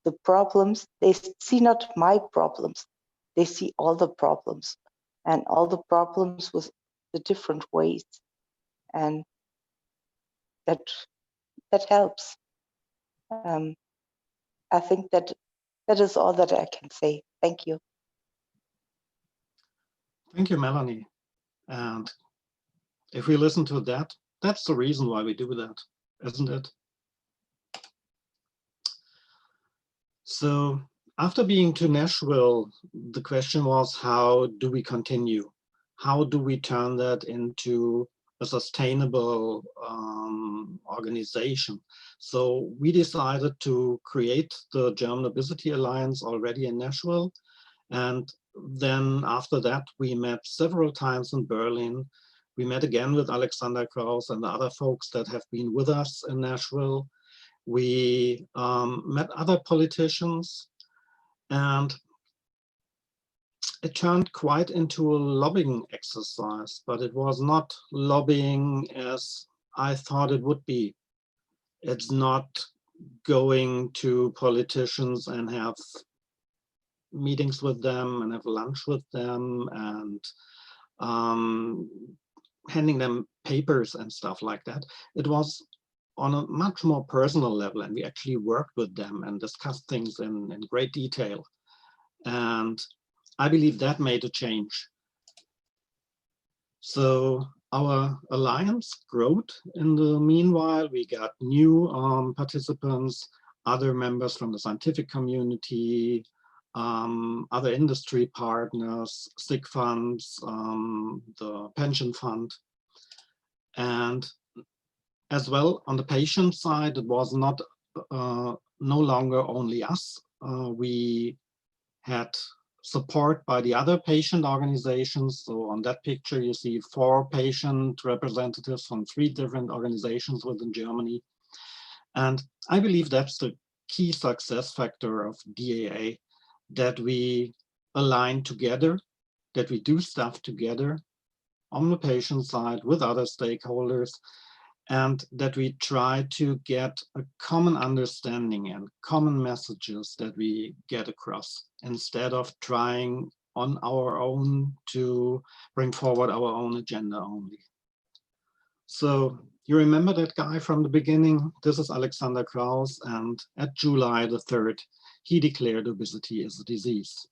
the problems, they see not my problems, they see all the problems and all the problems with the different ways. And that helps. I think that is all that I can say. Thank you. Thank you, Melanie. And if we listen to that, that's the reason why we do that, isn't it? So after being to Nashville, the question was, how do we continue? How do we turn that into a sustainable organization? So we decided to create the German Obesity Alliance already in Nashville. And then after that, we met several times in Berlin. We met again with Alexander Kraus and the other folks that have been with us in Nashville. We met other politicians, and it turned quite into a lobbying exercise, but it was not lobbying as I thought it would be. It's not going to politicians and have meetings with them and have lunch with them and handing them papers and stuff like that. It was on a much more personal level, and we actually worked with them and discussed things in great detail. And I believe that made a change. So our alliance grew in the meanwhile. We got new participants, other members from the scientific community, other industry partners, sick funds, the pension fund. And as well, on the patient side, it was not no longer only us. We had support by the other patient organizations. So on that picture, you see 4 patient representatives from 3 different organizations within Germany. And I believe that's the key success factor of DAA, that we align together, that we do stuff together on the patient side with other stakeholders, and that we try to get a common understanding and common messages that we get across, instead of trying on our own to bring forward our own agenda only. So you remember that guy from the beginning? This is Alexander Kraus, and at July the 3rd, he declared obesity as a disease.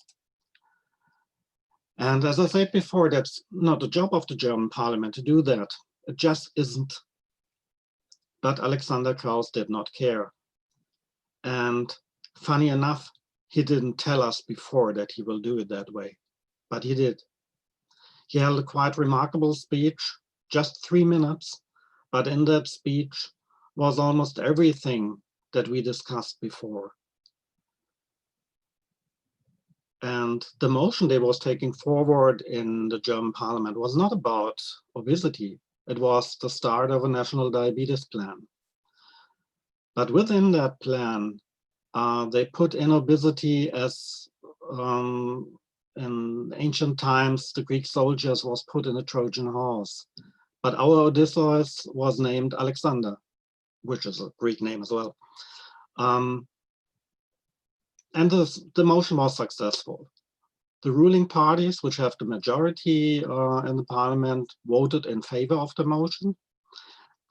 And as I said before, that's not the job of the German parliament to do that. It just isn't. But Alexander Kraus did not care. And funny enough, he didn't tell us before that he will do it that way, but he did. He held a quite remarkable speech, just 3 minutes, but in that speech was almost everything that we discussed before. And the motion they was taking forward in the German parliament was not about obesity. It was the start of a national diabetes plan. But within that plan, they put in obesity as in ancient times, the Greek soldiers was put in a Trojan horse. But our Odysseus was named Alexander, which is a Greek name as well. And the motion was successful. The ruling parties, which have the majority in the parliament, voted in favor of the motion.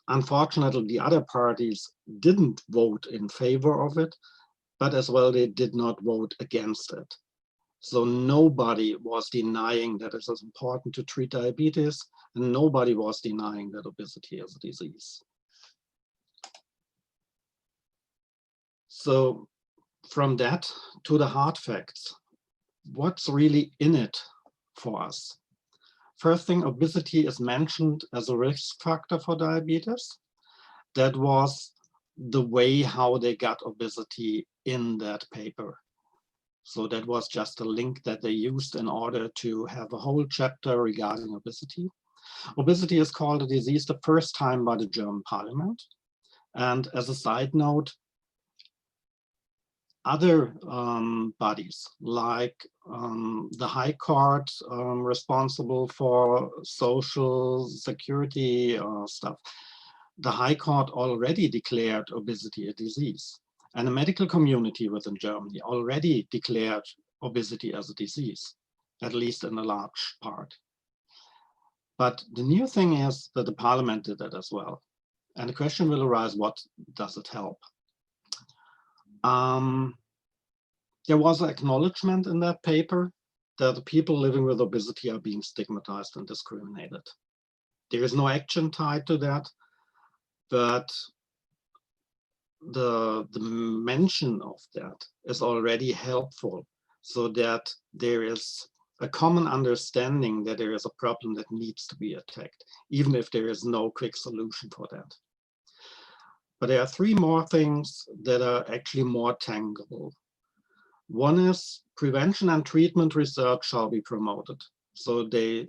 Unfortunately, the other parties didn't vote in favor of it, but as well, they did not vote against it. So nobody was denying that it is important to treat diabetes, and nobody was denying that obesity is a disease. So from that to the hard facts, what's really in it for us? First thing, obesity is mentioned as a risk factor for diabetes. That was the way how they got obesity in that paper. So that was just a link that they used in order to have a whole chapter regarding obesity. Obesity is called a disease the first time by the German parliament. And as a side note, other bodies like the High Court responsible for social security stuff, the High Court already declared obesity a disease. And the medical community within Germany already declared obesity as a disease, at least in a large part. But the new thing is that the parliament did that as well. And the question will arise, what does it help? There was an acknowledgement in that paper that the people living with obesity are being stigmatized and discriminated. There is no action tied to that, but the mention of that is already helpful, so that there is a common understanding that there is a problem that needs to be attacked, even if there is no quick solution for that. But there are three more things that are actually more tangible. One is prevention and treatment research shall be promoted. So they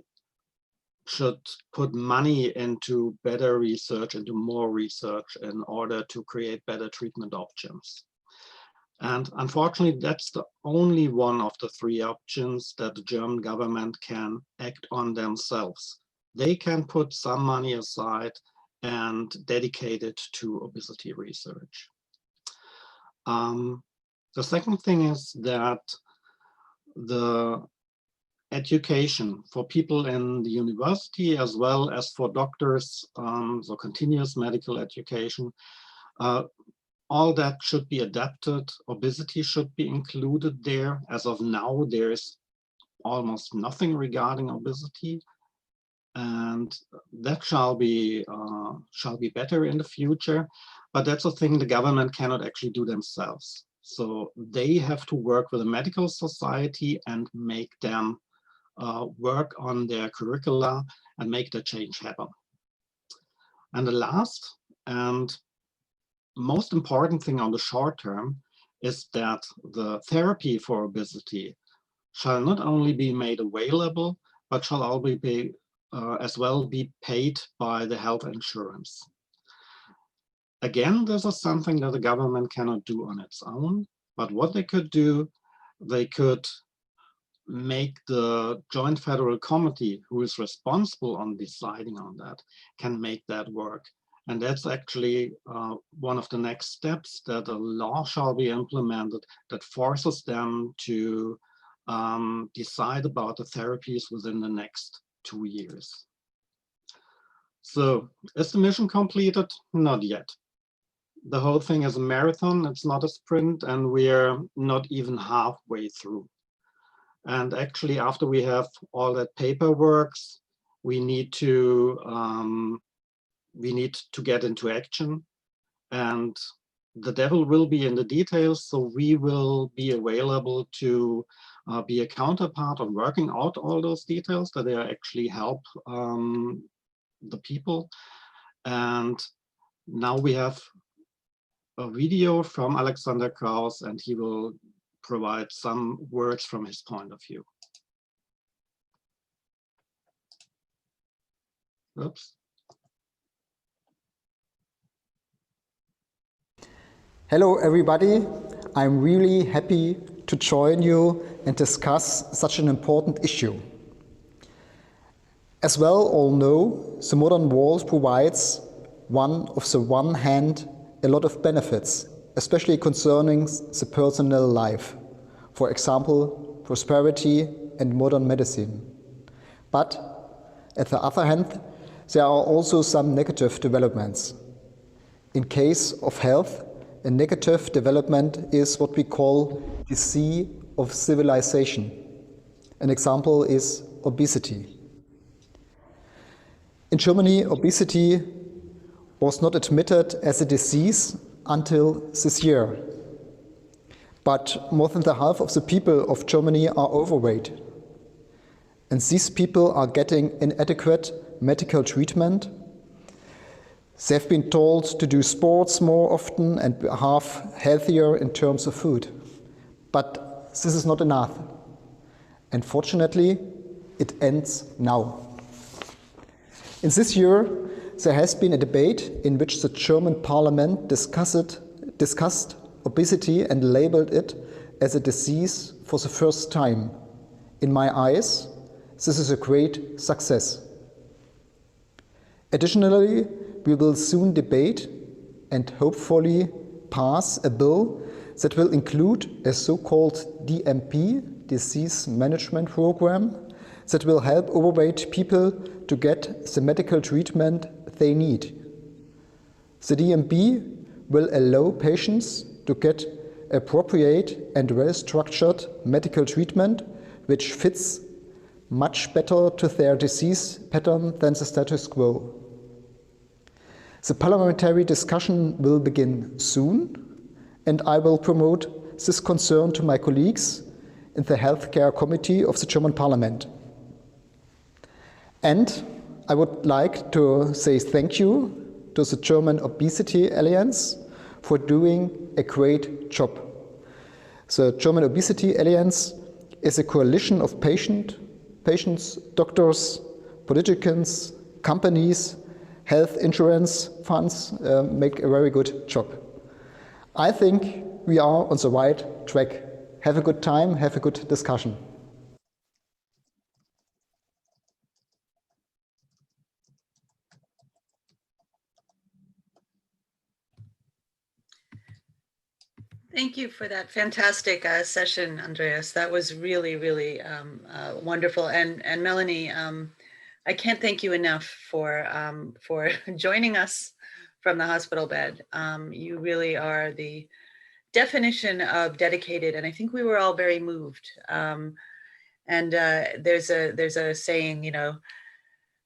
should put money into better research, into more research in order to create better treatment options. And unfortunately, that's the only one of the three options that the German government can act on themselves. They can put some money aside and dedicate it to obesity research. The second thing is that the education for people in the university as well as for doctors, so continuous medical education, all that should be adapted. Obesity should be included there. As of now, there is almost nothing regarding obesity, and that shall be better in the future. But that's a thing the government cannot actually do themselves. So they have to work with a medical society and make them work on their curricula and make the change happen. And the last and most important thing on the short term is that the therapy for obesity shall not only be made available, but shall also be as well be paid by the health insurance. Again, this is something that the government cannot do on its own, but what they could do, they could make the Joint Federal Committee, who is responsible on deciding on that, can make that work. And that's actually one of the next steps, that a law shall be implemented that forces them to decide about the therapies within the next 2 years. So is the mission completed? Not yet. The whole thing is a marathon, it's not a sprint, and we're not even halfway through. And actually, after we have all that paperwork, we need to get into action, and the devil will be in the details. So we will be available to be a counterpart on working out all those details, that they actually help the people. And now we have a video from Alexander Kraus, and he will provide some words from his point of view. Oops. Hello everybody, I'm really happy to join you and discuss such an important issue. As well all know, the modern world provides on the one hand a lot of benefits, especially concerning the personal life. For example, prosperity and modern medicine. But at the other hand, there are also some negative developments. In case of health, a negative development is what we call the sea of civilization. An example is obesity. In Germany, obesity was not admitted as a disease until this year. But more than the half of the people of Germany are overweight. And these people are getting inadequate medical treatment. They have been told to do sports more often and have healthier in terms of food. But this is not enough. Unfortunately, it ends now. In this year, there has been a debate in which the German parliament discussed obesity and labeled it as a disease for the first time. In my eyes, this is a great success. Additionally, we will soon debate and hopefully pass a bill that will include a so-called DMP, Disease Management Program, that will help overweight people to get the medical treatment they need. The DMP will allow patients to get appropriate and well-structured medical treatment which fits much better to their disease pattern than the status quo. The parliamentary discussion will begin soon, and I will promote this concern to my colleagues in the Healthcare Committee of the German Parliament. And I would like to say thank you to the German Obesity Alliance for doing a great job. The German Obesity Alliance is a coalition of patients, doctors, politicians, companies, health insurance funds make a very good job. I think we are on the right track. Have a good time, have a good discussion. Thank you for that fantastic session, Andreas. That was really, really wonderful. And Melanie, I can't thank you enough for joining us from the hospital bed. You really are the definition of dedicated, and I think we were all very moved. There's a saying, you know,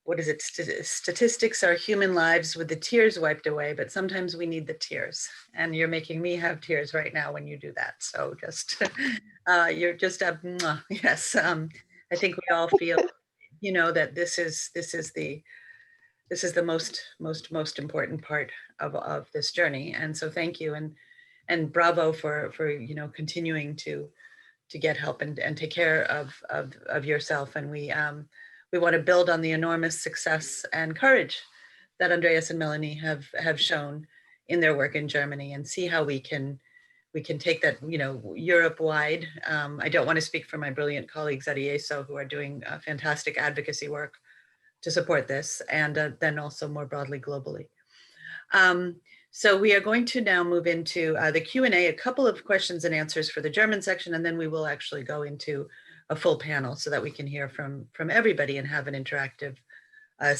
what is it? Statistics are human lives with the tears wiped away, but sometimes we need the tears. And you're making me have tears right now when you do that. So just, you're just a, yes. I think we all feel, you know, that this is the most important part of this journey. And so thank you, and bravo for you know, continuing to get help and take care of yourself. And we want to build on the enormous success and courage that Andreas and Melanie have shown in their work in Germany, and see how we can take that, you know, Europe-wide. I don't want to speak for my brilliant colleagues at EASO who are doing fantastic advocacy work to support this, and then also more broadly globally. So we are going to now move into the Q&A, a couple of questions and answers for the German section, and then we will actually go into a full panel so that we can hear from everybody and have an interactive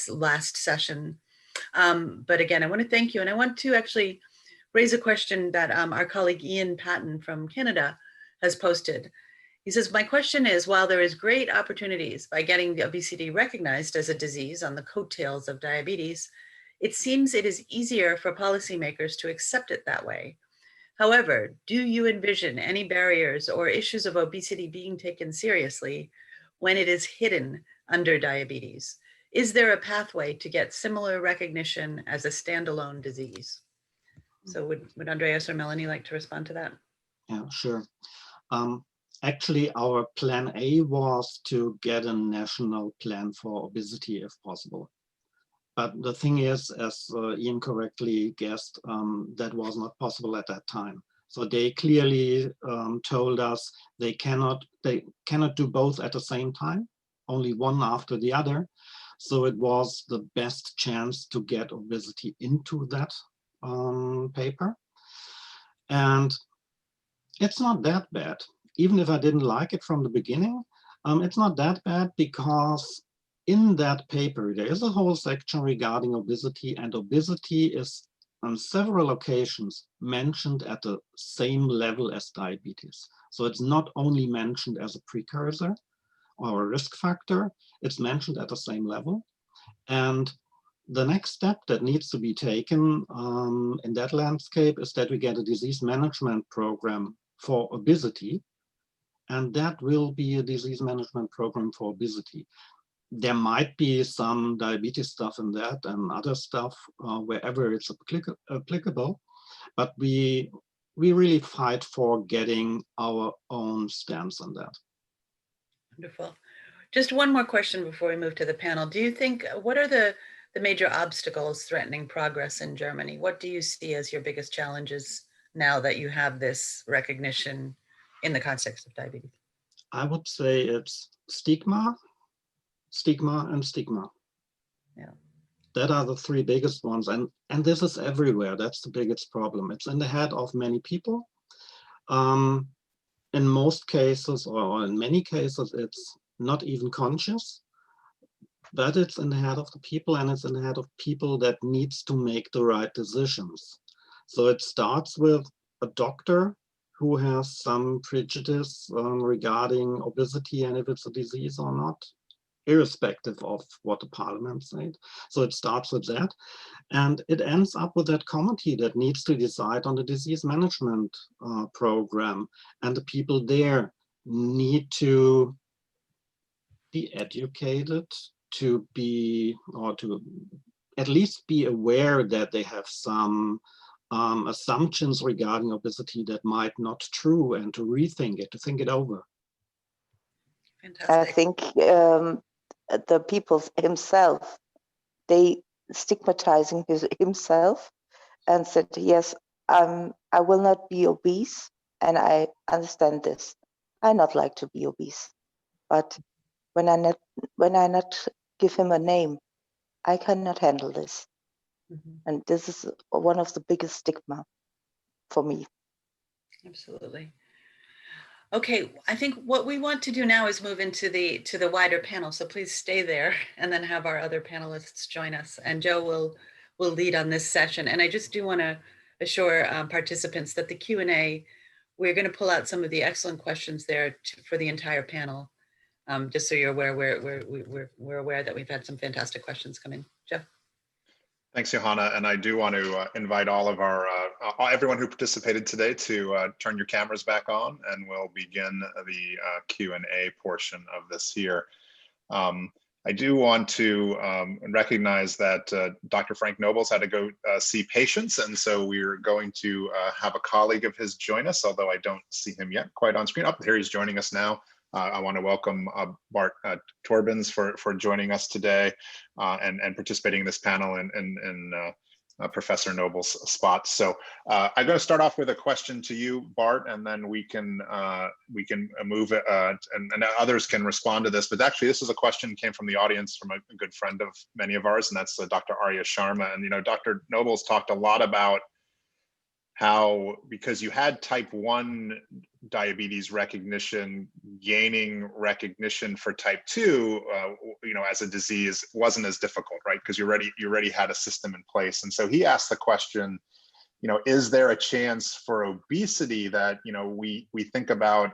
last session. But again, I want to thank you, and I want to actually raise a question that our colleague Ian Patton from Canada has posted. He says, my question is, while there is great opportunities by getting the obesity recognized as a disease on the coattails of diabetes, it seems it is easier for policymakers to accept it that way. However, do you envision any barriers or issues of obesity being taken seriously when it is hidden under diabetes? Is there a pathway to get similar recognition as a standalone disease? So would Andreas or Melanie like to respond to that? Yeah, sure. Actually, our plan A was to get a national plan for obesity if possible. But the thing is, as Ian correctly guessed, that was not possible at that time. So they clearly told us they cannot do both at the same time, only one after the other. So it was the best chance to get obesity into that paper. And it's not that bad. Even if I didn't like it from the beginning, it's not that bad, because in that paper, there is a whole section regarding obesity, and obesity is on several occasions mentioned at the same level as diabetes. So it's not only mentioned as a precursor or a risk factor, it's mentioned at the same level. And the next step that needs to be taken in that landscape is that we get a disease management program for obesity, and that will be a disease management program for obesity. There might be some diabetes stuff in that and other stuff wherever it's applicable, but we really fight for getting our own stance on that. Wonderful. Just one more question before we move to the panel. Do you think, what are the major obstacles threatening progress in Germany? What do you see as your biggest challenges now that you have this recognition in the context of diabetes? I would say it's stigma, stigma, and stigma. Yeah. That are the three biggest ones. And this is everywhere. That's the biggest problem. It's in the head of many people. In most cases, or in many cases, it's not even conscious, but it's in the head of the people, and it's in the head of people that needs to make the right decisions. So it starts with a doctor who has some prejudice regarding obesity and if it's a disease or not, irrespective of what the parliament said. So it starts with that, and it ends up with that committee that needs to decide on the disease management program, and the people there need to be educated, to be, or to at least be aware that they have some assumptions regarding obesity that might not true, and to rethink it, to think it over. Fantastic. I think the people himself, they stigmatizing himself and said, yes, I will not be obese, and I understand this. I not like to be obese, but when I not give him a name, I cannot handle this. Mm-hmm. And this is one of the biggest stigma for me. Absolutely. Okay, I think what we want to do now is move into the wider panel. So please stay there, and then have our other panelists join us. And Joe will lead on this session. And I just do want to assure participants that the Q&A, we're going to pull out some of the excellent questions there for the entire panel. Just so you're aware, we're aware that we've had some fantastic questions come in. Joe. Thanks, Johanna. And I do want to invite all of our, everyone who participated today to turn your cameras back on, and we'll begin the Q&A portion of this here. I do want to recognize that Dr. Frank Nobels had to go see patients, and so we're going to have a colleague of his join us, although I don't see him yet quite on screen. Here he's joining us now. I want to welcome Bart Torbeyns for joining us today and participating in this panel in Professor Nobel's spot. So I'm going to start off with a question to you, Bart, and then we can move it, and others can respond to this. But actually, this is a question that came from the audience from a good friend of many of ours, and that's Dr. Arya Sharma. And Dr. Nobels talked a lot about how, because you had type 1 diabetes recognition, gaining recognition for type 2, as a disease wasn't as difficult, right? Because you already had a system in place. And so he asked the question, is there a chance for obesity that, we think about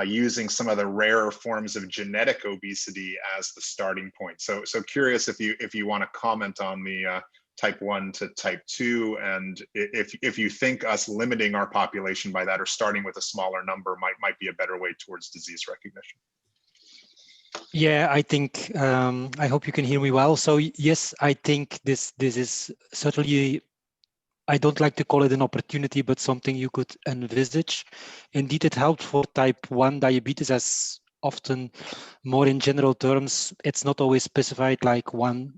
using some of the rarer forms of genetic obesity as the starting point? So curious if you want to comment on the type 1 to type 2, and if you think us limiting our population by that or starting with a smaller number might be a better way towards disease recognition. Yeah, I think, I hope you can hear me well. So yes, I think this is certainly, I don't like to call it an opportunity, but something you could envisage. Indeed, it helped for type 1 diabetes, as often more in general terms. It's not always specified like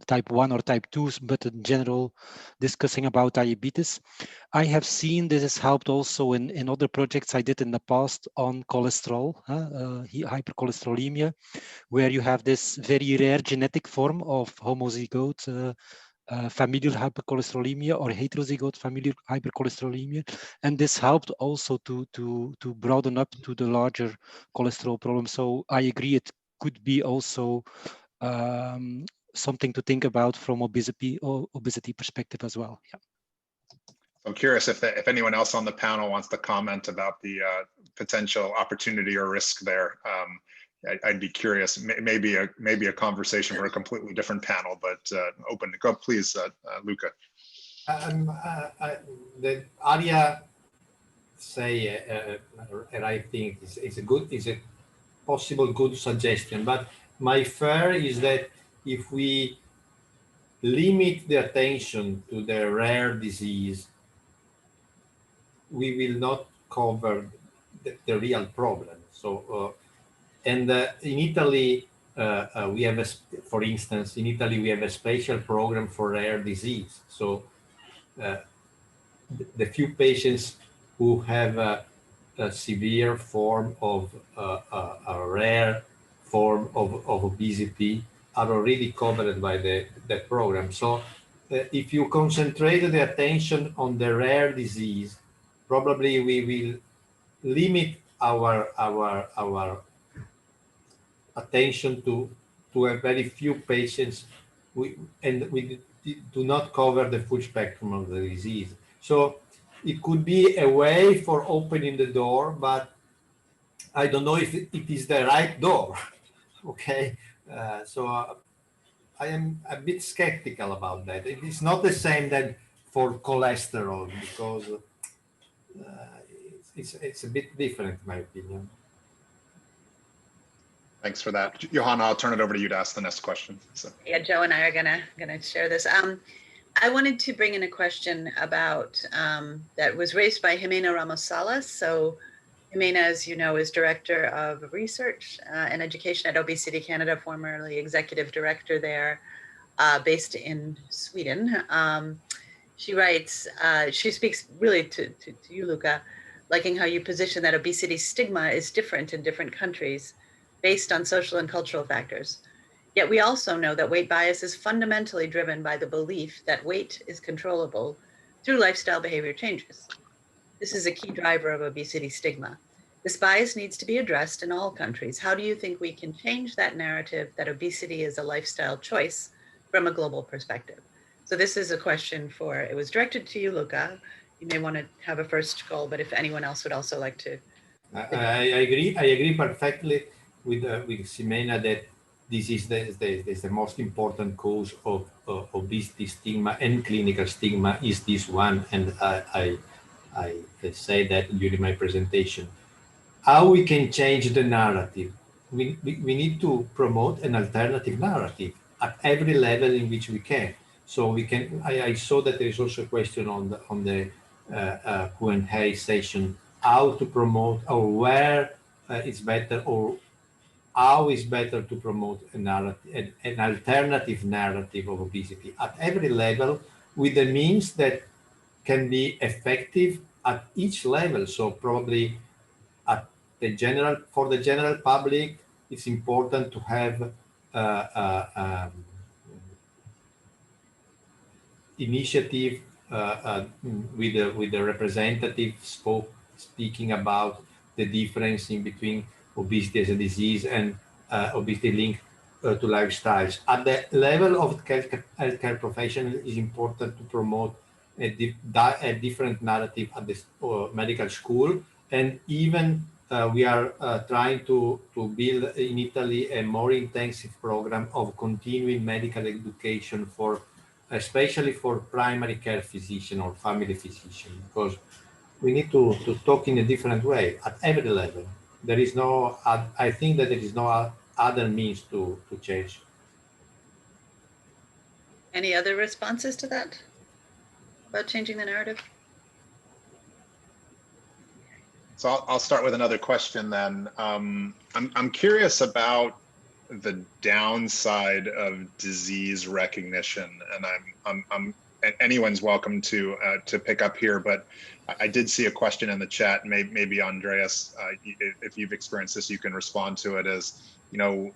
type 1 or type 2, but in general discussing about diabetes. I have seen this has helped also in other projects I did in the past on cholesterol, hypercholesterolemia, where you have this very rare genetic form of homozygote familial hypercholesterolemia or heterozygote familial hypercholesterolemia, and this helped also to broaden up to the larger cholesterol problem. So I agree, it could be also something to think about from obesity perspective as well. Yeah. I'm curious if anyone else on the panel wants to comment about the potential opportunity or risk there. I'd be curious. Maybe a conversation for a completely different panel, but open to go. Please, Luca. The area say, and I think it's a possible good suggestion. But my fear is that if we limit the attention to the rare disease, we will not cover the real problem. So, and in Italy, we have, for instance, in Italy, we have a special program for rare disease. So the few patients who have a severe form of a rare form of obesity are already covered by that program. So if you concentrate the attention on the rare disease, probably we will limit our attention to a very few patients, and we do not cover the full spectrum of the disease. So it could be a way for opening the door, but I don't know if it is the right door. Okay, so I am a bit skeptical about that. It is not the same than for cholesterol, because it's a bit different, in my opinion. Thanks for that. Johanna, I'll turn it over to you to ask the next question. So. Yeah, Joe and I are gonna share this. I wanted to bring in a question about that was raised by Jimena Ramos Salas. So Jimena, as you know, is Director of Research and Education at Obesity Canada, formerly Executive Director there, based in Sweden. She writes, she speaks really to you, Luca, liking how you position that obesity stigma is different in different countries based on social and cultural factors. Yet we also know that weight bias is fundamentally driven by the belief that weight is controllable through lifestyle behavior changes. This is a key driver of obesity stigma. This bias needs to be addressed in all countries. How do you think we can change that narrative that obesity is a lifestyle choice from a global perspective? So this is a question it was directed to you, Luca. You may want to have a first goal, but if anyone else would also like to. I agree perfectly with Jimena that this is the most important cause of obesity stigma and clinical stigma is this one, and I say that during my presentation. How we can change the narrative? We need to promote an alternative narrative at every level in which we can. So we can. I saw that there is also a question on the Q&A session, how to promote, or where it's better, or how is better to promote a narrative, an alternative narrative of obesity at every level, with the means that can be effective at each level. So probably at for the general public, it's important to have initiative with the representative speaking about the difference in between obesity as a disease and obesity linked to lifestyles. At the level of healthcare professionals, it's important to promote a different narrative at the medical school, and even we are trying to build in Italy a more intensive program of continuing medical education for, especially for primary care physician or family physician, because we need to talk in a different way at every level. There is no, I think that there is no other means to change. Any other responses to that about changing the narrative? So I'll start with another question then. I'm curious about the downside of disease recognition, and anyone's welcome to pick up here, but I did see a question in the chat. Maybe Andreas, if you've experienced this, you can respond to it. As you know,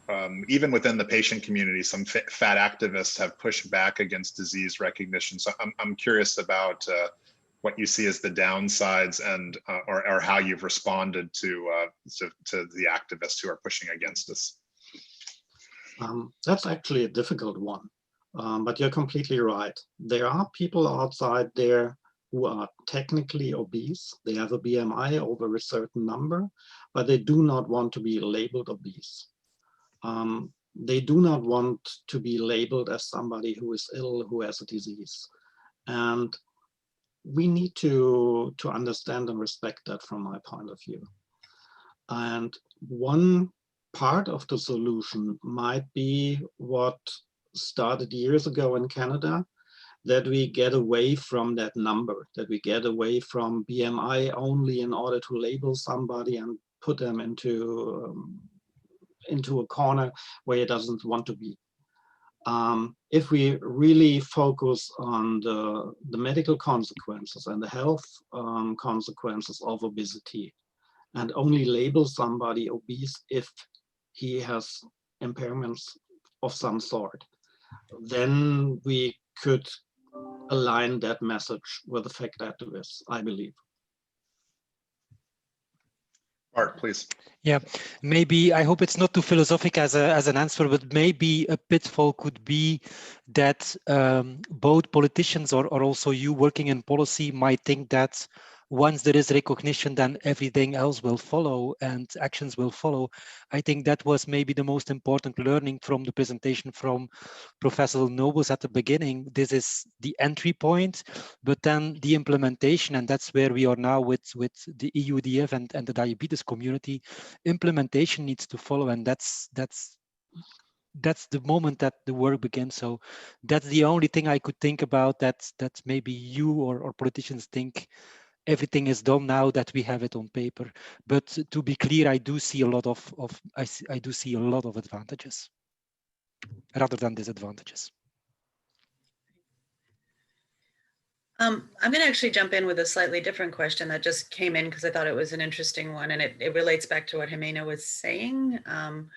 even within the patient community, some fat activists have pushed back against disease recognition. So I'm curious about what you see as the downsides, and or how you've responded to the activists who are pushing against us. That's actually a difficult one, but you're completely right. There are people outside there who are technically obese. They have a BMI over a certain number, but they do not want to be labeled obese. They do not want to be labeled as somebody who is ill, who has a disease. And we need to understand and respect that from my point of view. And one part of the solution might be what started years ago in Canada, that we get away from that number, that we get away from BMI only in order to label somebody and put them into a corner where it doesn't want to be. If we really focus on the medical consequences and the health consequences of obesity, and only label somebody obese if he has impairments of some sort, then we could align that message with the fact activists, I believe. Bart, please. Yeah, maybe, I hope it's not too philosophic as an answer, but maybe a pitfall could be that both politicians or also you working in policy might think that once there is recognition, then everything else will follow and actions will follow. I think that was maybe the most important learning from the presentation from Professor Nobels at the beginning. This is the entry point, but then the implementation, and that's where we are now with the EUDF and the diabetes community. Implementation needs to follow, and that's the moment that the work begins. So that's the only thing I could think about, that maybe you or politicians think everything is done now that we have it on paper. But to be clear, I do see a lot I do see a lot of advantages rather than disadvantages. I'm going to actually jump in with a slightly different question that just came in because I thought it was an interesting one, and it relates back to what Jimena was saying. From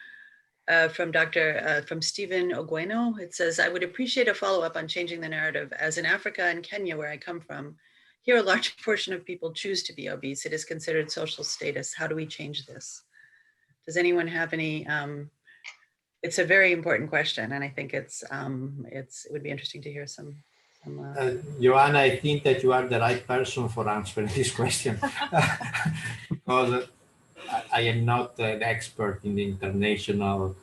Stephen Ogueno, it says, I would appreciate a follow-up on changing the narrative. As in Africa and Kenya, where I come from, here a large portion of people choose to be obese. It is considered social status. How do we change this? Does anyone have any? It's a very important question, and I think it would be interesting to hear some. Johanna, I think that you are the right person for answering this question, because I am not an expert in the international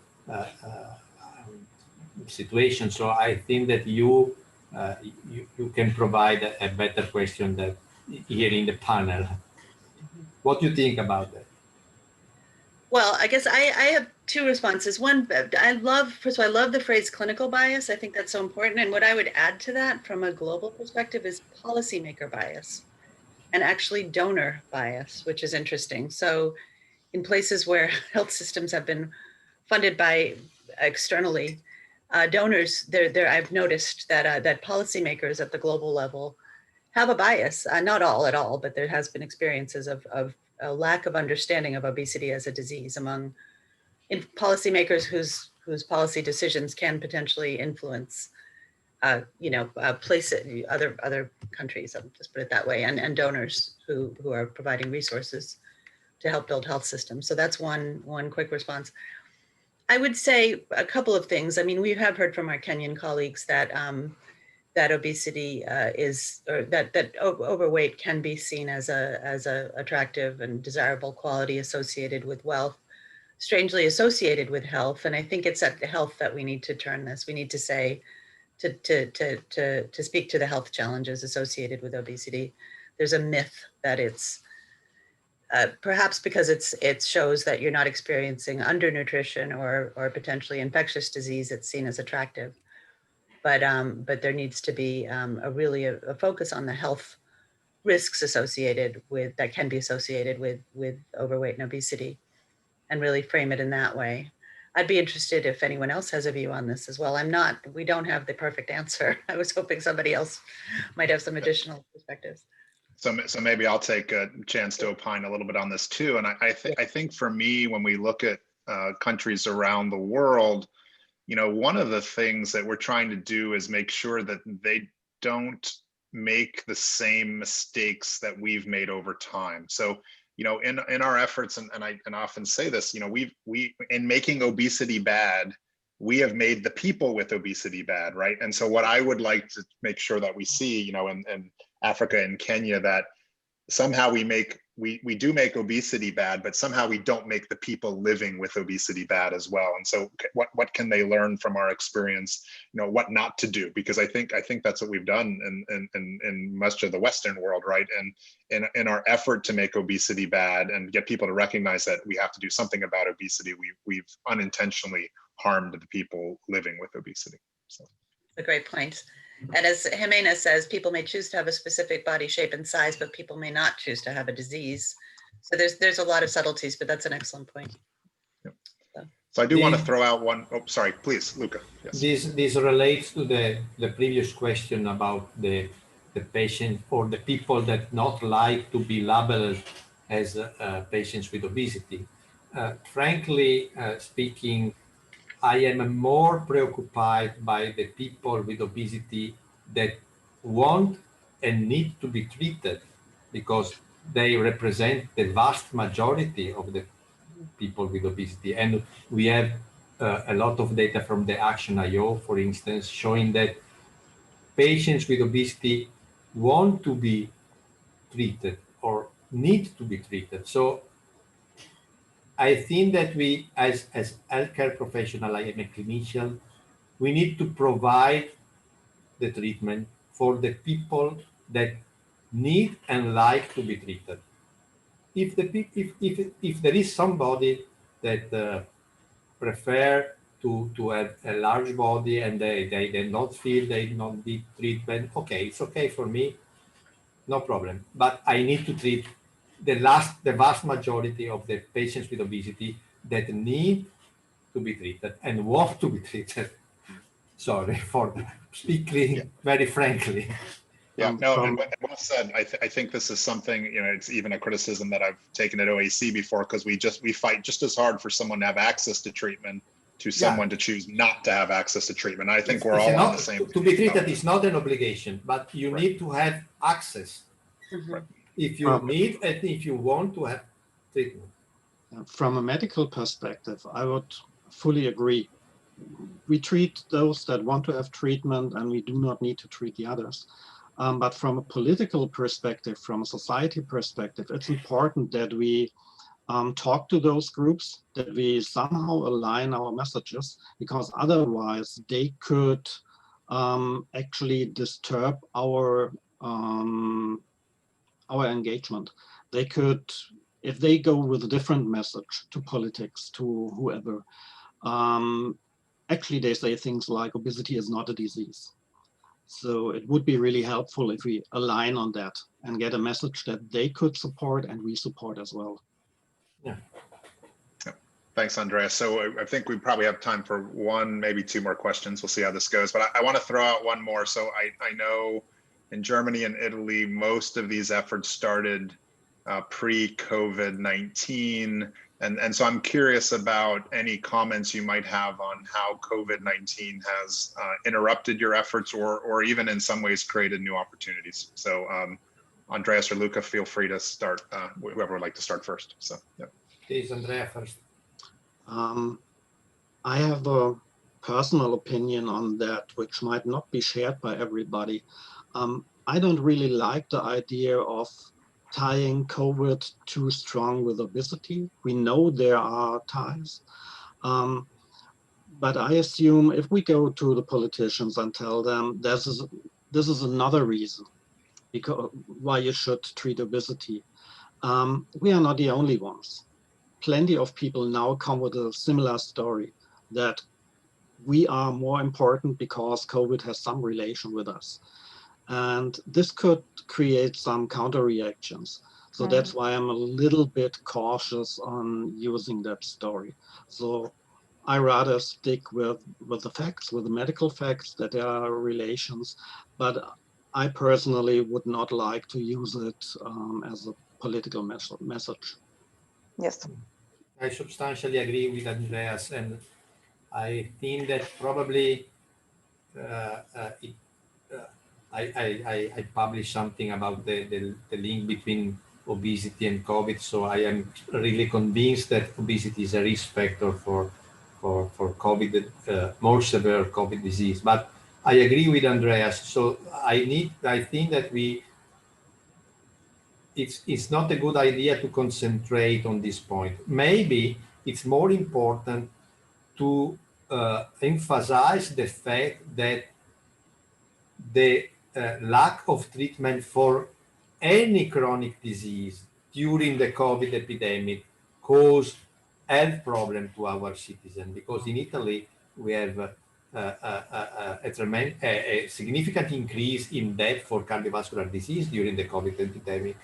situation. So I think that you can provide a better question that here in the panel. What do you think about that? Well, I guess I have two responses. One, first of all, I love the phrase clinical bias. I think that's so important. And what I would add to that from a global perspective is policymaker bias and actually donor bias, which is interesting. So in places where health systems have been funded by externally, donors, I've noticed that policymakers at the global level have a bias, not all at all, but there has been experiences of a lack of understanding of obesity as a disease among policymakers whose policy decisions can potentially influence, other countries. I'll just put it that way, and donors who are providing resources to help build health systems. So that's one quick response. I would say a couple of things. I mean, we have heard from our Kenyan colleagues that that obesity that overweight can be seen as a attractive and desirable quality associated with wealth, strangely associated with health. And I think it's at the health that we need to turn this. We need to say, to speak to the health challenges associated with obesity. There's a myth that it's perhaps because it shows that you're not experiencing undernutrition or potentially infectious disease, it's seen as attractive. But there needs to be a focus on the health risks associated with, that can be associated with overweight and obesity. and really frame it in that way. I'd be interested if anyone else has a view on this as well. We don't have the perfect answer. I was hoping somebody else might have some additional perspectives. So maybe I'll take a chance to opine a little bit on this too. And I think for me, when we look at countries around the world, you know, one of the things that we're trying to do is make sure that they don't make the same mistakes that we've made over time. So, you know, in our efforts, and I often say this, you know, we in making obesity bad, we have made the people with obesity bad, right? And so what I would like to make sure that we see, you know, in Africa and Kenya, that somehow we do make obesity bad, but somehow we don't make the people living with obesity bad as well. And so what can they learn from our experience, you know, what not to do? Because I think that's what we've done in much of the Western world, right? And in our effort to make obesity bad and get people to recognize that we have to do something about obesity, we've unintentionally harmed the people living with obesity. So. A great point. And as Jimena says, people may choose to have a specific body shape and size, but people may not choose to have a disease. So there's a lot of subtleties, but that's an excellent point. Yep. So I do want to throw out one. Oh, sorry, please, Luca. Yes. This relates to the previous question about the patient or the people that not like to be labeled as patients with obesity. Frankly speaking, I am more preoccupied by the people with obesity that want and need to be treated, because they represent the vast majority of the people with obesity. And we have a lot of data from the Action.io, for instance, showing that patients with obesity want to be treated or need to be treated. So I think that we, as healthcare professional, I am a clinician, we need to provide the treatment for the people that need and like to be treated. If there is somebody that prefer to have a large body and they don't feel they don't need treatment, okay, it's okay for me, no problem. But I need to treat the vast majority of the patients with obesity that need to be treated and want to be treated. Sorry for speaking very frankly. Yeah, no, and well said. I think this is something, you know, it's even a criticism that I've taken at OAC before, because we fight just as hard for someone to have access to treatment to someone to choose not to have access to treatment. I think we're all on the same. To be treated is not an obligation, but you need to have access. Right. If you need and if you want to have treatment. From a medical perspective, I would fully agree. We treat those that want to have treatment, and we do not need to treat the others. But from a political perspective, from a society perspective, it's important that we talk to those groups, that we somehow align our messages, because otherwise they could actually disturb our engagement. They could, if they go with a different message to politics, to whoever, actually they say things like obesity is not a disease. So it would be really helpful if we align on that and get a message that they could support and we support as well. Yeah. Thanks, Andreas. So I think we probably have time for one, maybe two more questions. We'll see how this goes. But I want to throw out one more. So I know in Germany and Italy, most of these efforts started pre-COVID-19. And so I'm curious about any comments you might have on how COVID-19 has interrupted your efforts or even in some ways created new opportunities. So Andreas or Luca, feel free to start, whoever would like to start first. So, yeah. Please, Andrea first. I have a personal opinion on that, which might not be shared by everybody. I don't really like the idea of tying COVID too strong with obesity. We know there are ties, but I assume if we go to the politicians and tell them this is another reason because why you should treat obesity, we are not the only ones. Plenty of people now come with a similar story that we are more important because COVID has some relation with us. And this could create some counter reactions. So that's why I'm a little bit cautious on using that story. So I rather stick with the facts, with the medical facts, that there are relations, but I personally would not like to use it as a political message. Yes. I substantially agree with Andreas, and I think that probably I published something about the link between obesity and COVID. So I am really convinced that obesity is a risk factor for COVID, more severe COVID disease. But I agree with Andreas. So I think that it's not a good idea to concentrate on this point. Maybe it's more important to emphasize the fact that the lack of treatment for any chronic disease during the COVID epidemic caused health problem to our citizens, because in Italy we have a significant increase in death for cardiovascular disease during the COVID epidemic,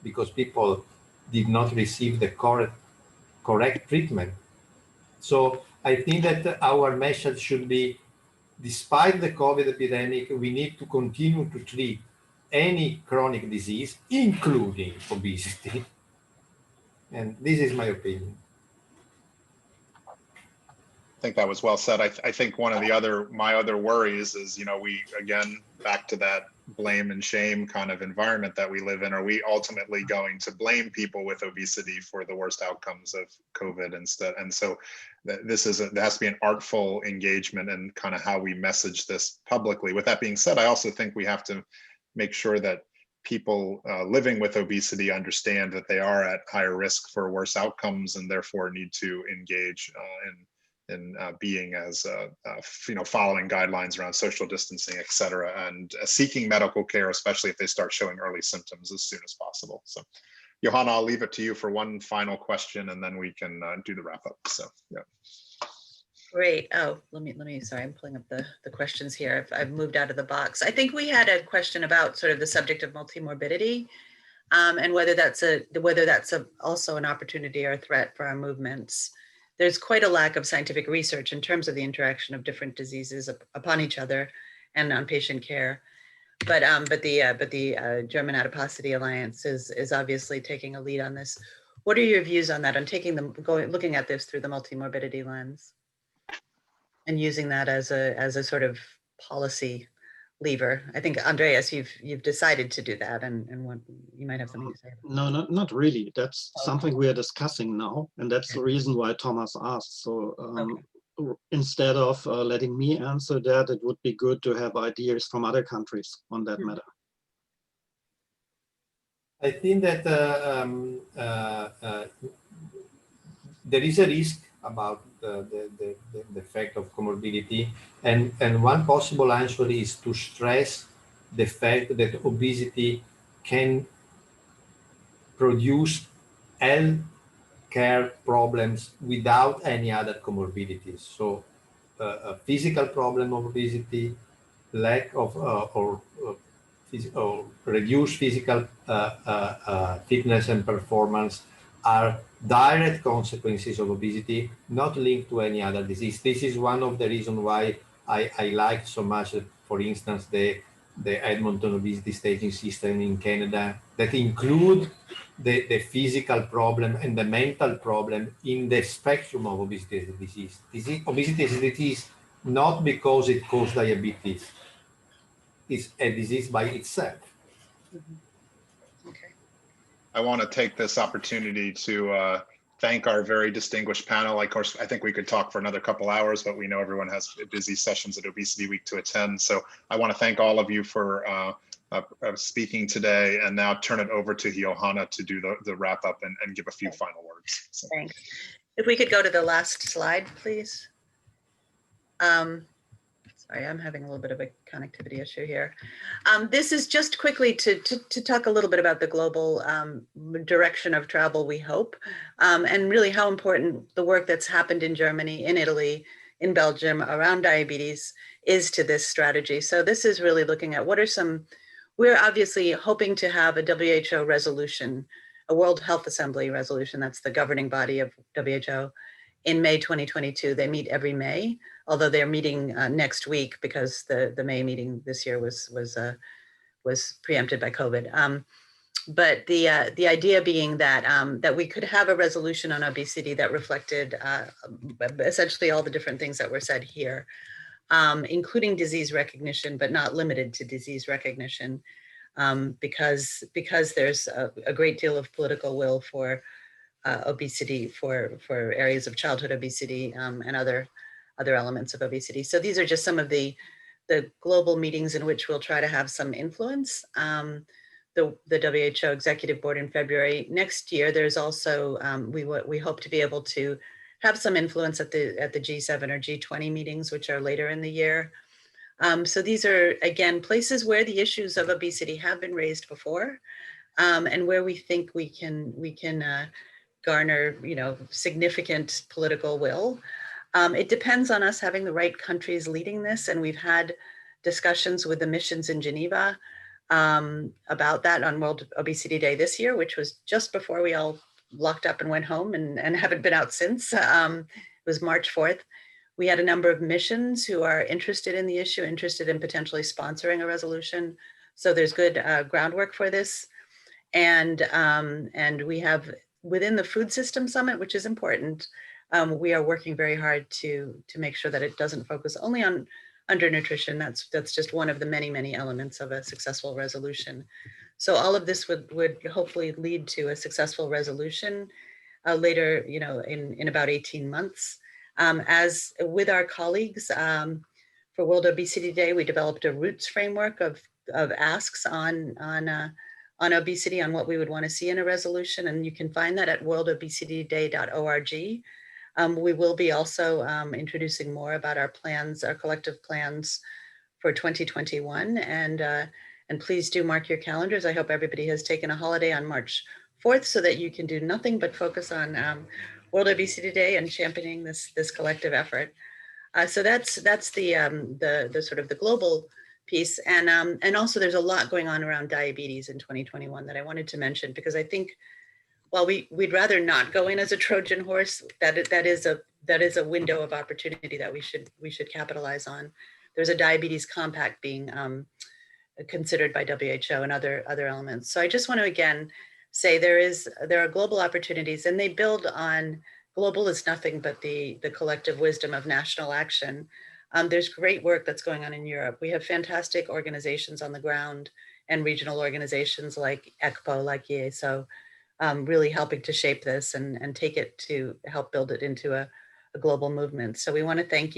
because people did not receive the correct treatment. So I think that our message should be, despite the COVID epidemic, we need to continue to treat any chronic disease, including obesity. And this is my opinion. I think that was well said. I think one of my other worries is, we, again, back to that blame and shame kind of environment that we live in. Are we ultimately going to blame people with obesity for the worst outcomes of COVID instead? And so there has to be an artful engagement in kind of how we message this publicly. With that being said, I also think we have to make sure that people living with obesity understand that they are at higher risk for worse outcomes, and therefore need to engage in being as, following guidelines around social distancing, et cetera, and seeking medical care, especially if they start showing early symptoms, as soon as possible. So, Johanna, I'll leave it to you for one final question, and then we can do the wrap up. So, yeah. Great. Oh, let me, sorry, I'm pulling up the questions here. I've moved out of the box. I think we had a question about sort of the subject of multimorbidity, and whether that's also an opportunity or a threat for our movements. There's quite a lack of scientific research in terms of the interaction of different diseases upon each other and on patient care. But the German Adiposity Alliance is obviously taking a lead on this. What are your views on that, on looking at this through the multimorbidity lens and using that as a sort of policy lever? I think, Andreas, you've decided to do that, and what, you might have something to say about No, not really. That's something we are discussing now, and that's the reason why Thomas asked. So instead of letting me answer that, it would be good to have ideas from other countries on that matter. I think that there is a risk about the effect of comorbidity, and one possible answer is to stress the fact that obesity can produce health care problems without any other comorbidities. So a physical problem of obesity, lack of or reduced physical fitness and performance are direct consequences of obesity, not linked to any other disease. This is one of the reasons why I like so much, for instance, the Edmonton obesity staging system in Canada, that include the physical problem and the mental problem in the spectrum of obesity as a disease. Obesity as a disease, not because it causes diabetes, it's a disease by itself. Okay. I want to take this opportunity to thank our very distinguished panel. Of course, I think we could talk for another couple hours, but we know everyone has busy sessions at Obesity Week to attend. So I want to thank all of you for speaking today, and now turn it over to Johanna to do the wrap up and give a few final words. So. Thanks. If we could go to the last slide, please. Sorry, I'm having a little bit of a connectivity issue here. This is just quickly to talk a little bit about the global direction of travel, we hope, and really how important the work that's happened in Germany, in Italy, in Belgium around diabetes is to this strategy. So this is really looking at what are we're obviously hoping to have a WHO resolution a World Health Assembly resolution, that's the governing body of WHO, in May 2022. They meet every May, although they're meeting next week because the May meeting this year was preempted by COVID. But the idea being that that we could have a resolution on obesity that reflected essentially all the different things that were said here, including disease recognition, but not limited to disease recognition, because there's a great deal of political will for obesity, for areas of childhood obesity and other elements of obesity. So these are just some of the global meetings in which we'll try to have some influence. The WHO Executive Board in February. Next year, there's also, we hope to be able to have some influence at the G7 or G20 meetings, which are later in the year. So these are, again, places where the issues of obesity have been raised before, and where we think we can garner, significant political will. It depends on us having the right countries leading this, and we've had discussions with the missions in Geneva about that on World Obesity Day this year, which was just before we all locked up and went home and haven't been out since. It was March 4th. We had a number of missions who are interested in the issue, interested in potentially sponsoring a resolution. So there's good groundwork for this. And we have, within the Food System Summit, which is important, we are working very hard to make sure that it doesn't focus only on undernutrition. That's just one of the many elements of a successful resolution. So all of this would hopefully lead to a successful resolution later, in about 18 months. As with our colleagues for World Obesity Day, we developed a roots framework of asks on obesity, on what we would want to see in a resolution, and you can find that at worldobesityday.org. We will be also introducing more about our plans, our collective plans for 2021. And please do mark your calendars. I hope everybody has taken a holiday on March 4th so that you can do nothing but focus on World Obesity Day and championing this collective effort. So that's the sort of the global piece. And also there's a lot going on around diabetes in 2021 that I wanted to mention, because I think while we'd rather not go in as a Trojan horse, that is a window of opportunity that we should capitalize on. There's a diabetes compact being considered by WHO and other elements. So I just want to again say there are global opportunities, and they build on, global is nothing but the collective wisdom of national action. There's great work that's going on in Europe. We have fantastic organizations on the ground and regional organizations like ECPO, like IESO, really helping to shape this and take it to help build it into a global movement. So we want to thank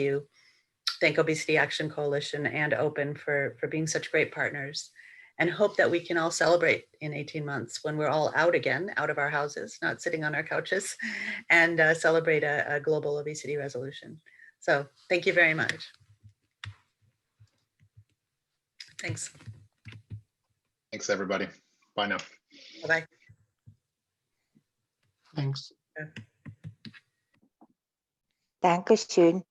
Obesity Action Coalition and Open for being such great partners, and hope that we can all celebrate in 18 months when we're all out again, out of our houses, not sitting on our couches, and celebrate a global obesity resolution. So thank you very much. Thanks. Thanks, everybody. Bye now. Bye-bye. Thanks. Dankeschön.